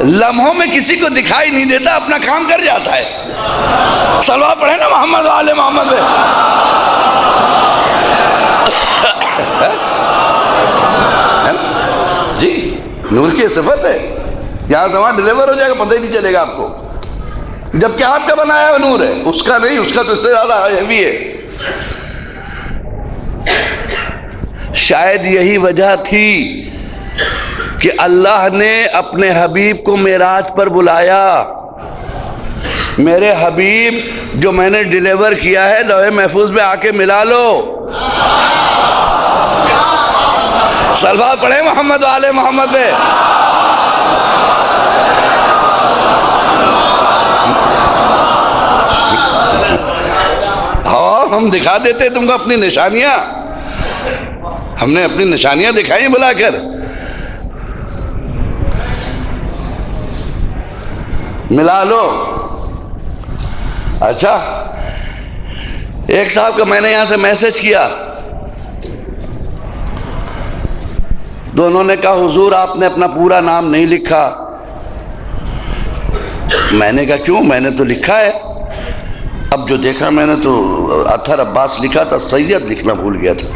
S1: لمحوں میں کسی کو دکھائی نہیں دیتا، اپنا کام کر جاتا ہے۔ صلوات پڑھیں نا محمد و آل محمد پہ۔ جی نور کی صفت ہے، یہاں سے وہاں ڈیلیور ہو جائے گا، پتہ ہی نہیں چلے گا آپ کو، جبکہ آپ کا بنایا ہوا نور ہے، اس کا نہیں، اس کا تو اس سے زیادہ ہیوی ہے۔ شاید یہی وجہ تھی کہ اللہ نے اپنے حبیب کو معراج پر بلایا۔ میرے حبیب جو میں نے ڈیلیور کیا ہے لوح محفوظ میں آ کے ملا لو۔ صلوات پڑھیں محمد و آل محمد پہ۔ ہاں ہم دکھا دیتے تم کو اپنی نشانیاں، ہم نے اپنی نشانیاں دکھائی بلا کر۔ ملا لو۔ اچھا ایک صاحب کا میں نے یہاں سے میسج کیا تو انہوں نے کہا حضور آپ نے اپنا پورا نام نہیں لکھا۔ میں نے کہا کیوں؟ میں نے تو لکھا ہے۔ اب جو دیکھا میں نے تو اطہر عباس لکھا تھا، سید لکھنا بھول گیا تھا۔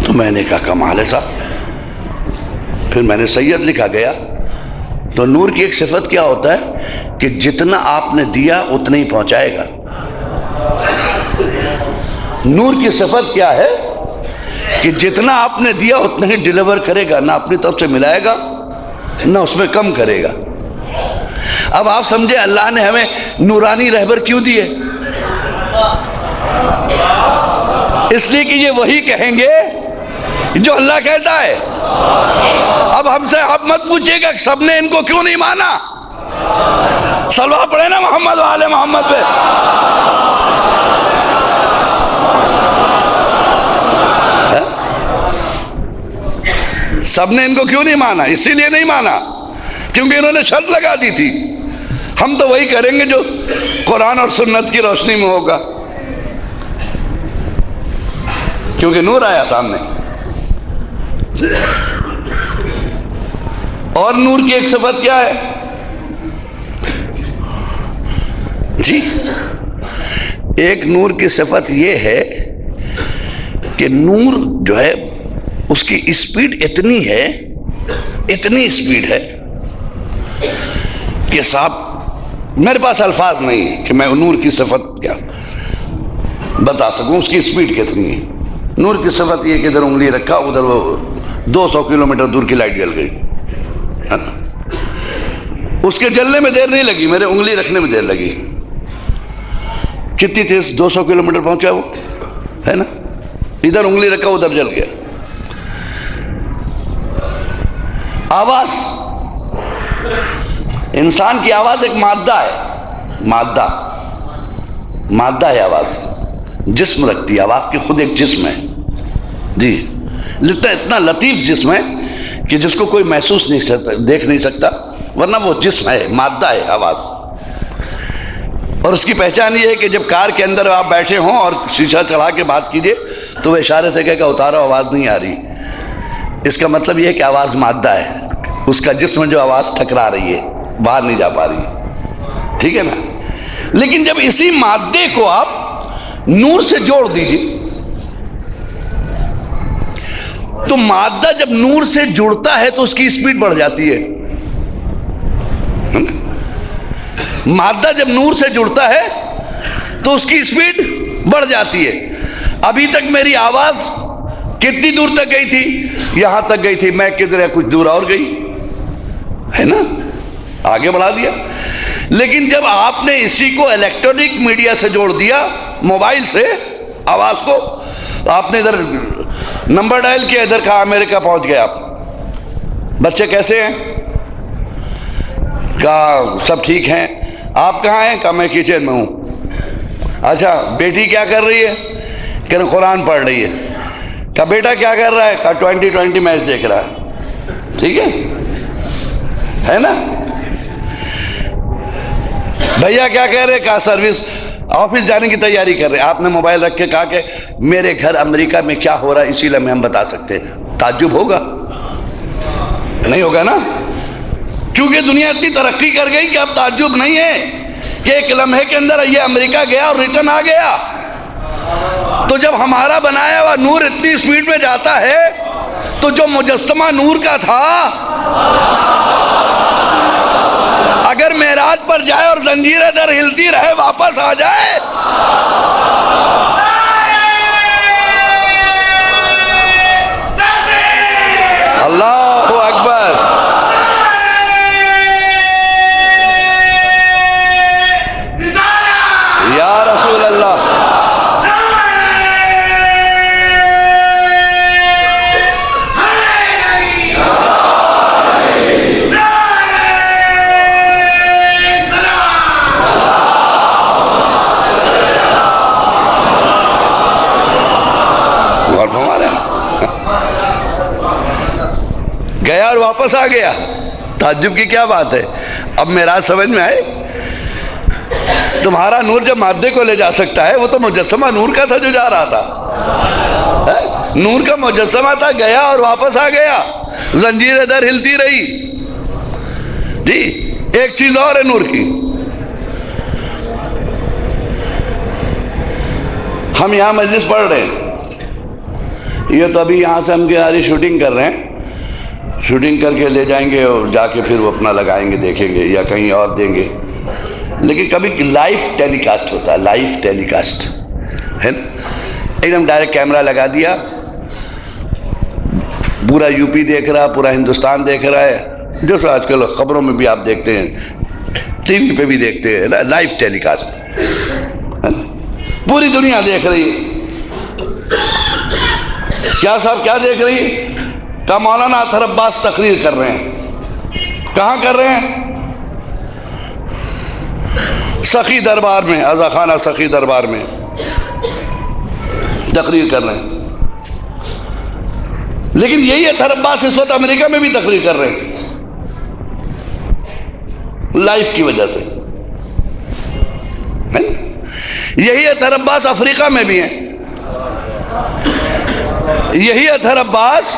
S1: تو میں نے کہا کمال ہے صاحب، پھر میں نے سید لکھا گیا۔ تو نور کی ایک صفت کیا ہوتا ہے کہ جتنا آپ نے دیا اتنا ہی پہنچائے گا۔ نور کی صفت کیا ہے کہ جتنا آپ نے دیا اتنا ہی ڈیلیور کرے گا، نہ اپنی طرف سے ملائے گا نہ اس میں کم کرے گا۔ اب آپ سمجھے اللہ نے ہمیں نورانی رہبر کیوں دیے؟ اس لیے کہ یہ وہی کہیں گے جو اللہ کہتا ہے۔ اب ہم سے آپ مت پوچھئے گا سب نے ان کو کیوں نہیں مانا۔ صلوات پڑھیں نا محمد و آل محمد پہ۔ سب نے ان کو کیوں نہیں مانا؟ اسی لیے نہیں مانا کیونکہ انہوں نے شرط لگا دی تھی، ہم تو وہی کریں گے جو قرآن اور سنت کی روشنی میں ہوگا، کیونکہ نور آیا سامنے۔ اور نور کی ایک صفت کیا ہے جی؟ ایک نور کی صفت یہ ہے کہ نور جو ہے اس کی اسپیڈ اتنی ہے، اتنی اسپیڈ ہے کہ صاحب میرے پاس الفاظ نہیں ہے کہ میں نور کی صفت کیا بتا سکوں، اس کی اسپیڈ کتنی ہے۔ نور کی صفت یہ کہ ادھر انگلی رکھا، ادھر وہ 200 کلومیٹر دور کی لائٹ جل گئی، اس کے جلنے میں دیر نہیں لگی، میرے انگلی رکھنے میں دیر لگی۔ کتنی تیز؟ 200 کلومیٹر پہنچا وہ، ہے نا؟ ادھر انگلی رکھا، ادھر جل گیا۔ آواز، انسان کی آواز ایک مادہ ہے، مادہ ہے آواز، جسم رکھتی ہے آواز کی، خود ایک جسم ہے جی، اتنا لطیف جسم ہے کہ جس کو کوئی محسوس نہیں سکتا، دیکھ نہیں سکتا، ورنہ وہ جسم ہے، مادہ ہے آواز۔ اور اس کی پہچان یہ ہے کہ جب کار کے اندر آپ بیٹھے ہوں اور شیشہ چڑھا کے بات کیجئے تو وہ اشارے سے کہے کہ اتارو، آواز نہیں آ رہی۔ اس کا مطلب یہ ہے کہ آواز مادہ ہے، اس کا جسم جو آواز ٹھکرا رہی ہے، باہر نہیں جا پا رہی، ٹھیک ہے نا؟ لیکن جب اسی مادے کو آپ نور سے جوڑ دیجئے تو مادہ جب نور سے جڑتا ہے تو اس کی اسپیڈ بڑھ جاتی ہے۔ مادہ جب نور سے جڑتا ہے تو اس کی اسپیڈ بڑھ جاتی ہے۔ ابھی تک میری آواز کتنی دور تک گئی تھی؟ یہاں تک گئی تھی، میں کس طرح کچھ دور اور گئی، ہے نا؟ آگے بڑھا دیا۔ لیکن جب آپ نے اسی کو الیکٹرانک میڈیا سے جوڑ دیا، موبائل سے آواز کو، آپ نے ادھر نمبر ڈائل کیا، ادھر کہا امریکہ پہنچ گئے آپ۔ بچے کیسے ہیں؟ کہا سب ٹھیک ہیں۔ آپ کہاں ہیں؟ کہا میں کچن میں ہوں۔ اچھا بیٹی کیا کر رہی ہے؟ کہ قرآن پڑھ رہی ہے۔ کہا بیٹا کیا کر رہا ہے؟ کہا 2020 میچ دیکھ رہا ہے۔ ٹھیک ہے نا؟ بھیا کیا کہہ رہے؟ کہا سروس، آفس جانے کی تیاری کر رہے۔ آپ نے موبائل رکھ کے کہا کہ میرے گھر امریکہ میں کیا ہو رہا ہے اسی لمحے ہم بتا سکتے ہیں۔ تعجب ہوگا؟ نہیں ہوگا نا؟ کیونکہ دنیا اتنی ترقی کر گئی کہ اب تعجب نہیں ہے کہ ایک لمحے کے اندر یہ امریکہ گیا اور ریٹرن آ گیا۔ تو جب ہمارا بنایا ہوا نور اتنی سپیڈ میں جاتا ہے تو جو مجسمہ نور کا تھا اگر معراج پر جائے اور زنجیریں در ہلتی رہے واپس آ جائے، اللہ اکبر، یا رسول اللہ، گیا اور واپس آ گیا۔ تعجب کی کیا بات ہے؟ اب معراج سمجھ میں آئے؟ تمہارا نور جب مادے کو لے جا سکتا ہے، وہ تو مجسمہ نور کا تھا جو جا رہا تھا، نور کا مجسمہ تھا، گیا اور واپس آ گیا، زنجیریں در ہلتی رہی جی۔ ایک چیز اور ہے نور کی، ہم یہاں مجلس پڑھ رہے ہیں، یہ تو ابھی یہاں سے ہم کی شوٹنگ کر رہے ہیں، شوٹنگ کر کے لے جائیں گے اور جا کے پھر وہ اپنا لگائیں گے، دیکھیں گے یا کہیں اور دیں گے۔ لیکن کبھی لائیو ٹیلی کاسٹ ہوتا ہے، لائیو ٹیلی کاسٹ ہے نا، ایک دم ڈائریکٹ کیمرہ لگا دیا، پورا یو پی دیکھ رہا، پورا ہندوستان دیکھ رہا ہے، جو سو آج کل خبروں میں بھی آپ دیکھتے ہیں، ٹی وی پہ بھی دیکھتے ہیں، لائیو ٹیلی کاسٹ، پوری دنیا دیکھ رہی ہے۔ کیا صاحب کیا دیکھ رہی ہے؟ کہ مولانا اطہر عباس تقریر کر رہے ہیں۔ کہاں کر رہے ہیں؟ سخی دربار میں، عزا خانہ سخی دربار میں تقریر کر رہے ہیں۔ لیکن یہی اطہر عباس اس وقت امریکہ میں بھی تقریر کر رہے ہیں، لائف کی وجہ سے۔ یہی اطہر عباس افریقہ میں بھی ہیں، یہی اطہر عباس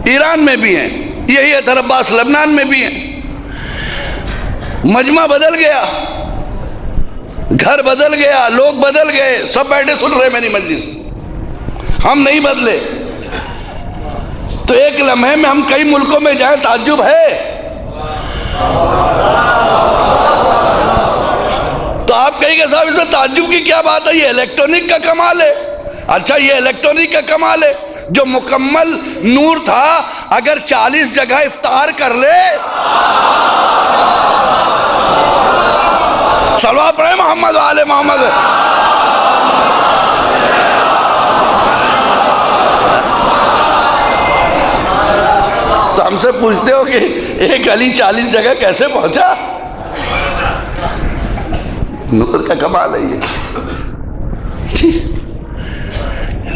S1: ایران میں بھی ہیں، یہی اطہر عباس لبنان میں بھی ہیں۔ مجمع بدل گیا، گھر بدل گیا، لوگ بدل گئے، سب بیٹھے سن رہے میری مجلس، ہم نہیں بدلے۔ تو ایک لمحے میں ہم کئی ملکوں میں جائیں، تعجب ہے۔ تو آپ کہیں گے صاحب اس میں تعجب کی کیا بات ہے، یہ الیکٹرونک کا کمال ہے۔ اچھا یہ الیکٹرونک کا کمال ہے، جو مکمل نور تھا اگر 40 جگہ افطار کر لے، صلوات پڑھیں محمد وآل محمد۔ تو ہم سے پوچھتے ہو کہ ایک علی 40 جگہ کیسے پہنچا؟ نور کا کمال ہے یہ،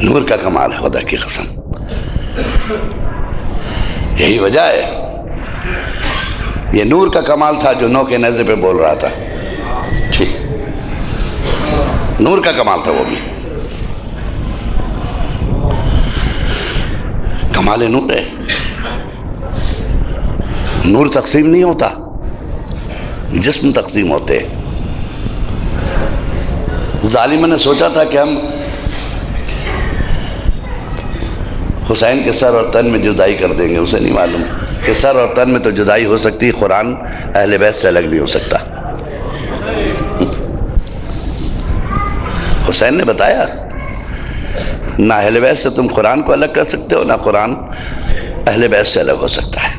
S1: نور کا کمال ہے، خدا کی قسم۔ یہی وجہ ہے، یہ نور کا کمال تھا جو نو کے نیزے پہ بول رہا تھا، ٹھیک، نور کا کمال تھا وہ بھی، کمال نور ہے۔ نور تقسیم نہیں ہوتا، جسم تقسیم ہوتے ہیں۔ ظالموں نے سوچا تھا کہ ہم حسین کے سر اور تن میں جدائی کر دیں گے، اسے نہیں معلوم کہ سر اور تن میں تو جدائی ہو سکتی، قرآن اہل بیت سے الگ نہیں ہو سکتا۔ حسین نے بتایا نہ اہل بیت سے تم قرآن کو الگ کر سکتے ہو، نہ قرآن اہل بیت سے الگ ہو سکتا ہے۔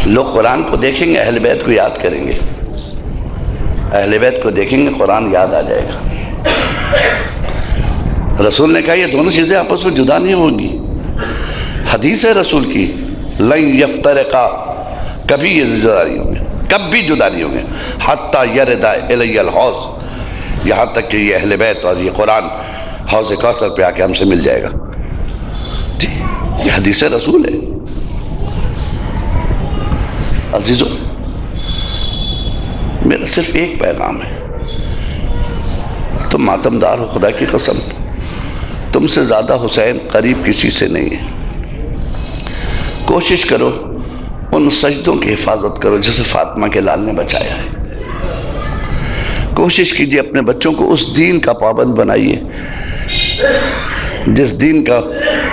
S1: لوگ قرآن کو دیکھیں گے، اہل بیت کو یاد کریں گے، اہل بیت کو دیکھیں گے، قرآن یاد آ جائے گا۔ رسول نے کہا یہ دونوں چیزیں آپس میں جدا نہیں ہوگی، حدیث ہے رسول کی، لن یفترقا، کبھی یہ جدا نہیں ہوں گے، کبھی جدا نہیں ہوں گے، حتی یرد الی الحوض، یہاں تک کہ یہ اہل بیت اور یہ قرآن حوض کوثر پہ آ کے ہم سے مل جائے گا۔ یہ حدیث رسول ہے۔ عزیزو، میرا صرف ایک پیغام ہے، تم ماتمدار ہو، خدا کی قسم تم سے زیادہ حسین قریب کسی سے نہیں ہے۔ کوشش کرو ان سجدوں کی حفاظت کرو جسے فاطمہ کے لال نے بچایا ہے۔ کوشش کیجئے اپنے بچوں کو اس دین کا پابند بنائیے جس دین کا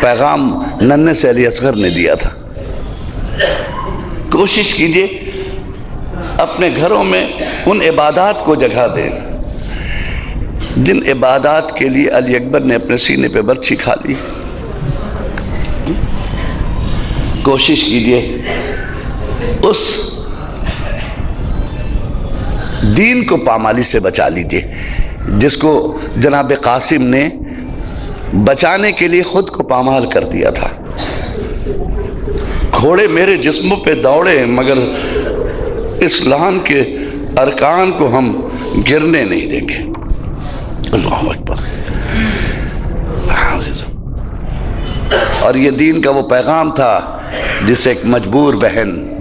S1: پیغام ننھے سے علی اصغر نے دیا تھا۔ کوشش کیجئے اپنے گھروں میں ان عبادات کو جگہ دیں جن عبادات کے لیے علی اکبر نے اپنے سینے پہ برچھی کھا لی۔ کوشش کیجئے اس دین کو پامالی سے بچا لیجئے جس کو جناب قاسم نے بچانے کے لیے خود کو پامال کر دیا تھا۔ گھوڑے میرے جسموں پہ دوڑے مگر اسلام کے ارکان کو ہم گرنے نہیں دیں گے۔ اللہ اکبر۔ اور یہ دین کا وہ پیغام تھا جسے ایک مجبور بہن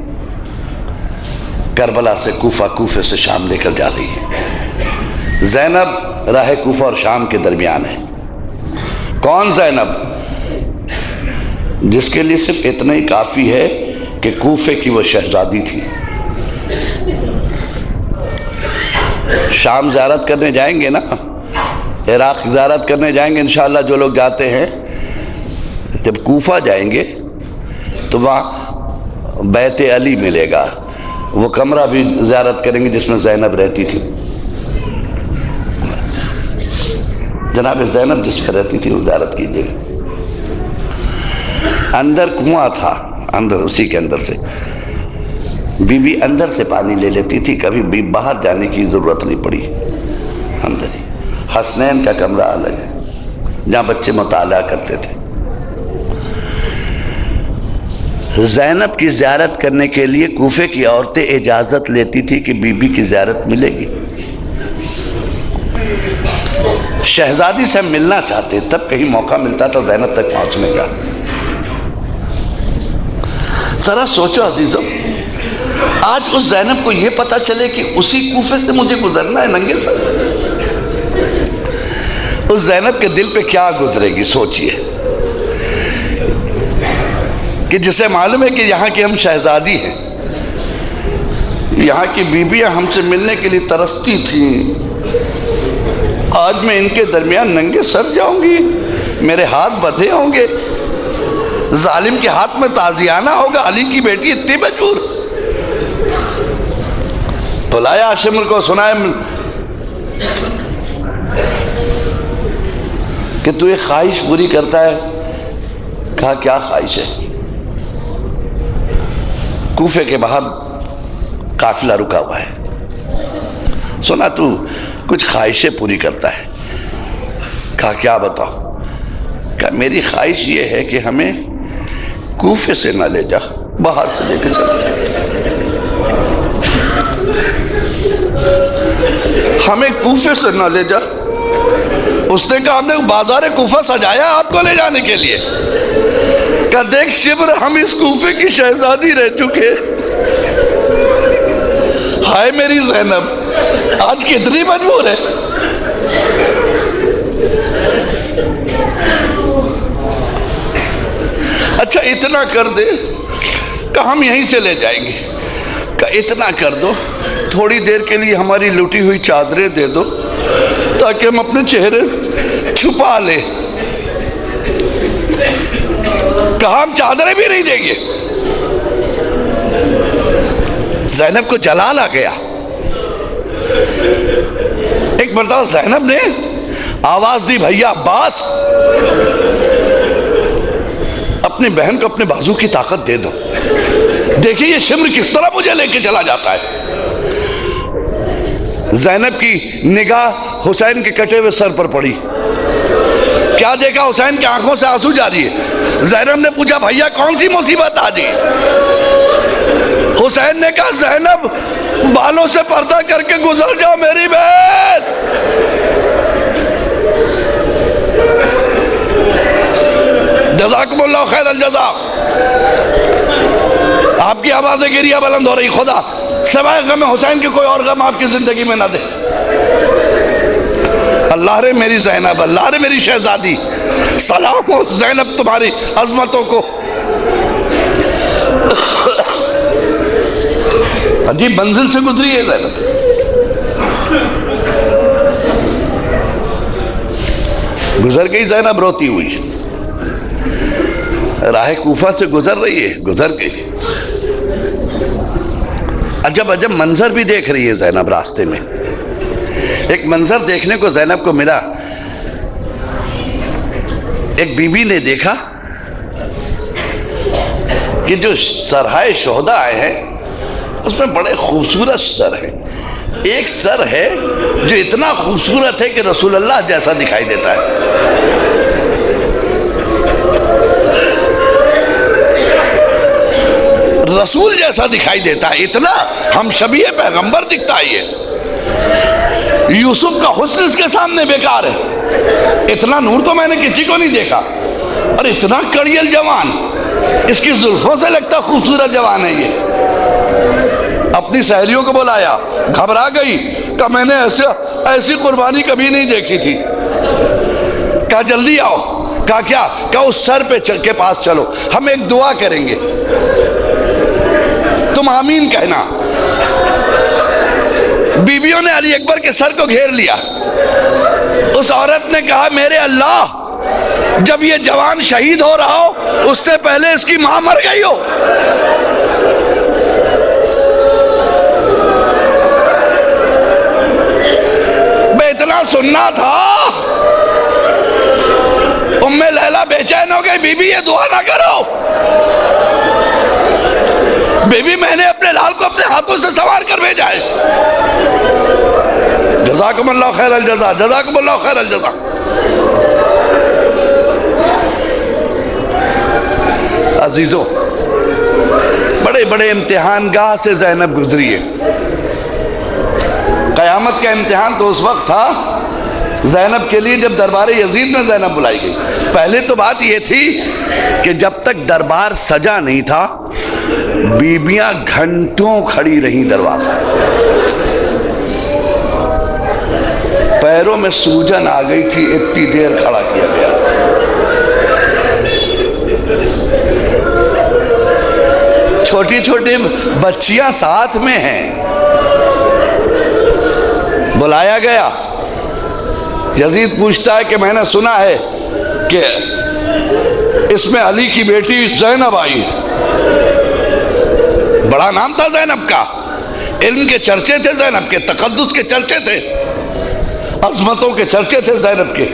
S1: کربلا سے کوفہ، کوفے سے شام لے کر جا رہی ہے۔ زینب راہ کوفہ اور شام کے درمیان ہے۔ کون زینب؟ جس کے لیے صرف اتنا ہی کافی ہے کہ کوفے کی وہ شہزادی تھی۔ شام زیارت کرنے جائیں گے نا، عراق زیارت کرنے جائیں گے انشاءاللہ جو لوگ جاتے ہیں، جب کوفہ جائیں گے تو وہاں بیت علی ملے گا، وہ کمرہ بھی زیارت کریں گے جس میں زینب رہتی تھی۔ جناب زینب جس میں رہتی تھی وہ زیارت کیجیے گا۔ اندر کنواں تھا، اندر اسی کے اندر سے بی بی اندر سے پانی لے لیتی تھی، کبھی بھی باہر جانے کی ضرورت نہیں پڑی، اندر ہی۔ حسنین کا کمرہ الگ ہے جہاں بچے مطالعہ کرتے تھے۔ زینب کی زیارت کرنے کے لیے کوفے کی عورتیں اجازت لیتی تھی کہ بی بی کی زیارت ملے گی۔ شہزادی سے ہم ملنا چاہتے تب کہیں موقع ملتا تھا زینب تک پہنچنے کا۔ ذرا سوچو عزیزو، آج اس زینب کو یہ پتا چلے کہ اسی کوفے سے مجھے گزرنا ہے ننگے سر، اس زینب کے دل پہ کیا گزرے گی؟ سوچئے کہ جسے معلوم ہے کہ یہاں کی ہم شہزادی ہیں، یہاں کی بیویاں ہم سے ملنے کے لیے ترستی تھیں، آج میں ان کے درمیان ننگے سر جاؤں گی، میرے ہاتھ بدھے ہوں گے، ظالم کے ہاتھ میں تازیانہ ہوگا، علی کی بیٹی اتنی مجبور۔ بلایا شمر کو، سنائے کہ تو ایک خواہش پوری کرتا ہے؟ کہا کیا خواہش ہے؟ کوفے کے باہر قافلہ رکا ہوا ہے، سنا تو کچھ خواہشیں پوری کرتا ہے۔ کہا کیا بتاؤ؟ کہا میری خواہش یہ ہے کہ ہمیں کوفے سے نہ لے جا، باہر سے لے کے چل جا، ہمیں کوفے سے نہ لے جا۔ اس نے کہا ہم نے بازار کوفہ سجایا آپ کو لے جانے کے لیے۔ کہا دیکھ شبر، ہم اس کوفے کی شہزادی رہ چکے، ہائے میری زینب آج کتنی مجبور ہے۔ اچھا اتنا کر دے، کہ ہم یہیں سے لے جائیں گے۔ کہ اتنا کر دو، تھوڑی دیر کے لیے ہماری لٹی ہوئی چادریں دے دو تاکہ ہم اپنے چہرے چھپا لیں۔ کہا ہم چادریں بھی نہیں دیں گے۔ زینب کو جلال آ گیا۔ ایک مرتبہ زینب نے آواز دی، بھیا عباس اپنی بہن کو اپنے بازو کی طاقت دے دو، دیکھیں یہ شمر کس طرح مجھے لے کے چلا جاتا ہے۔ زینب کی نگاہ حسین کے کٹے ہوئے سر پر پڑی، کیا دیکھا؟ حسین کی آنکھوں سے آنسو جاری ہے۔ زینب نے پوچھا بھیا کون سی مصیبت آ گئی؟ حسین نے کہا زینب بالوں سے پردہ کر کے گزر جاؤ میری بہن۔ جزاکم اللہ خیر الجزا۔ آپ کی آوازیں گریہ بلند ہو رہی، خدا سوائے غم حسین کے کوئی اور غم آپ کی زندگی میں نہ دے۔ اللہ رے میری زینب، اللہ رے میری شہزادی، سلام ہو زینب تمہاری عظمتوں کو۔ عجیب منزل سے گزری ہے زینب۔ گزر گئی زینب روتی ہوئی، راہ کوفہ سے گزر رہی ہے، گزر گئی۔ عجب عجب منظر بھی دیکھ رہی ہے زینب راستے میں۔ ایک منظر دیکھنے کو زینب کو ملا، ایک بی بی نے دیکھا کہ جو سرہائے شہداء آئے ہیں اس میں بڑے خوبصورت سر ہیں۔ ایک سر ہے جو اتنا خوبصورت ہے کہ رسول اللہ جیسا دکھائی دیتا ہے۔ رسول جیسا دکھائی دیتا ہے، اتنا ہم شبیہ پیغمبر دکھتا ہے یہ۔ یوسف کا حسن اس کے سامنے بیکار ہے، اتنا نور تو میں نے کسی کو نہیں دیکھا، اور اتنا کڑیل جوان، اس کی زلفوں سے لگتا خوبصورت جوان ہے یہ۔ اپنی سہیلیوں کو بلایا، گھبرا گئی، کہا میں نے ایسی قربانی کبھی نہیں دیکھی تھی۔ کہا جلدی آؤ۔ کہا کیا؟ کہا اس سر پہ کے پاس چلو، ہم ایک دعا کریں گے، تم آمین کہنا۔ بیویوں نے علی اکبر کے سر کو گھیر لیا۔ اس عورت نے کہا میرے اللہ، جب یہ جوان شہید ہو رہا ہو اس سے پہلے اس کی ماں مر گئی ہو۔ میں اتنا سننا تھا، ام لیلہ بے چین ہو گئی، بی بی یہ دعا نہ کرو، بی بی میں نے اپنے لال کو اپنے ہاتھوں سے سوار کر بھیجا ہے۔ جزاکم اللہ خیر الجزا، جزاکم اللہ خیر الجزا۔ عزیزوں، بڑے بڑے امتحان گاہ سے زینب گزری ہے۔ قیامت کا امتحان تو اس وقت تھا زینب کے لیے جب دربار یزید میں زینب بلائی گئی۔ پہلے تو بات یہ تھی کہ جب تک دربار سجا نہیں تھا بیبیاں گھنٹوں کھڑی رہی دروازہ، پیروں میں سوجن آ گئی تھی، اتنی دیر کھڑا کیا گیا تھا۔ چھوٹی چھوٹی بچیاں ساتھ میں ہیں، بلایا گیا۔ یزید پوچھتا ہے کہ میں نے سنا ہے کہ اس میں علی کی بیٹی زینب آئی، بڑا نام تھا زینب کا، علم کے چرچے تھے زینب کے، تقدس کے چرچے تھے، عظمتوں کے چرچے تھے زینب کے۔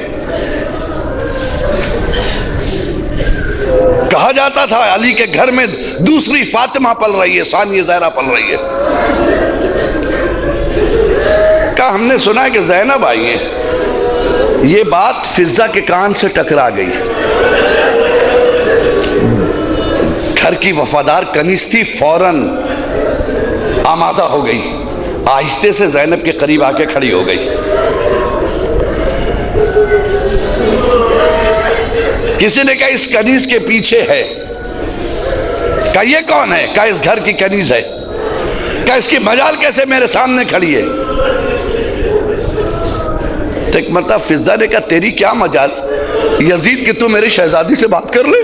S1: کہا جاتا تھا علی کے گھر میں دوسری فاطمہ پل رہی ہے، ثانی زہرا پل رہی ہے۔ کہا ہم نے سنا ہے کہ زینب آئی ہے۔ یہ بات فضہ کے کان سے ٹکرا گئی۔ گھر کی وفادار کنیز تھی، فوراً آمادہ ہو گئی، آہستے سے زینب کے قریب آ کے کھڑی ہو گئی۔ کسی نے کہا اس کنیز کے پیچھے ہے۔ کہا یہ کون ہے؟ کہا اس گھر کی کنیز ہے۔ کہا اس کی مجال کیسے میرے سامنے کھڑی ہے؟ تو ایک مرتبہ فضہ نے کہا تیری کیا مجال یزید کہ تو میری شہزادی سے بات کر لے؟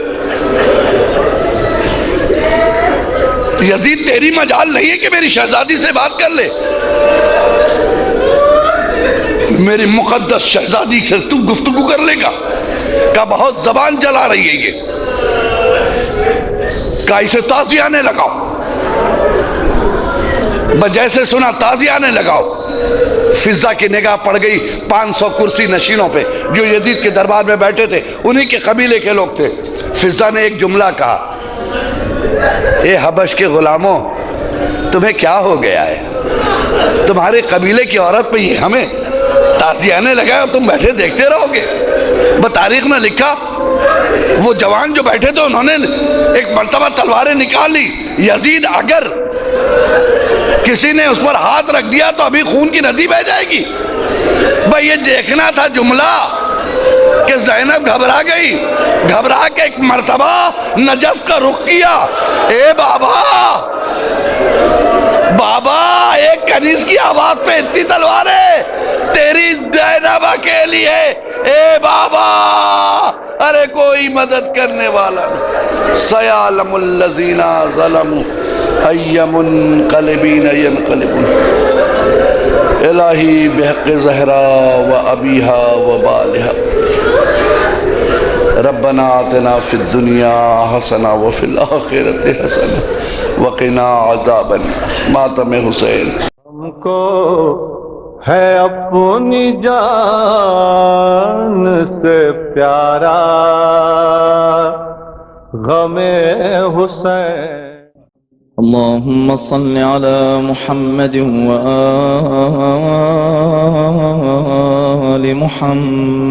S1: یزید تیری مجال نہیں ہے کہ میری شہزادی سے بات کر لے، میری مقدس شہزادی سے تو گفتگو کر لے گا؟ کہا بہت زبان چلا رہی ہے یہ، کہا اسے تازیانے لگاؤ۔ جیسے سنا تازیانے لگاؤ، فضہ کی نگاہ پڑ گئی 500 کرسی نشینوں پہ جو یزید کے دربار میں بیٹھے تھے، انہی کے قبیلے کے لوگ تھے۔ فضہ نے ایک جملہ کہا، اے حبش کے غلاموں، تمہیں کیا ہو گیا ہے؟ تمہارے قبیلے کی عورت پہ یہ ہمیں تازیانے لگائے اور تم بیٹھے دیکھتے رہو گے؟ تاریخ نے لکھا وہ جوان جو بیٹھے تھے انہوں نے ایک مرتبہ تلواریں نکال لی۔ یزید اگر کسی نے اس پر ہاتھ رکھ دیا تو ابھی خون کی ندی بہہ جائے گی۔ بھائی یہ دیکھنا تھا جملہ کہ زینب گھبرا گئی، گھبرا کے ایک مرتبہ نجف کا رخ کیا۔ اے بابا، بابا ایک کنیز کی آواز پہ اتنی تلواریں، تیری زینب اکیلی ہے۔ اے بابا، ارے کوئی مدد کرنے والا نہیں۔ سیعلم الذین ظلموا ای منقلبین ینقلبون۔ الہی بحق زہرا و ابیہا و بالہا، ربنا آتنا فی الدنیا حسنہ وفی الآخرۃ حسنہ وقنا عذاب النار۔ ماتم حسین۔
S2: ہم کو ہے اپنی جان سے پیارا غم حسین۔
S3: اللهم صل على محمد وآل محمد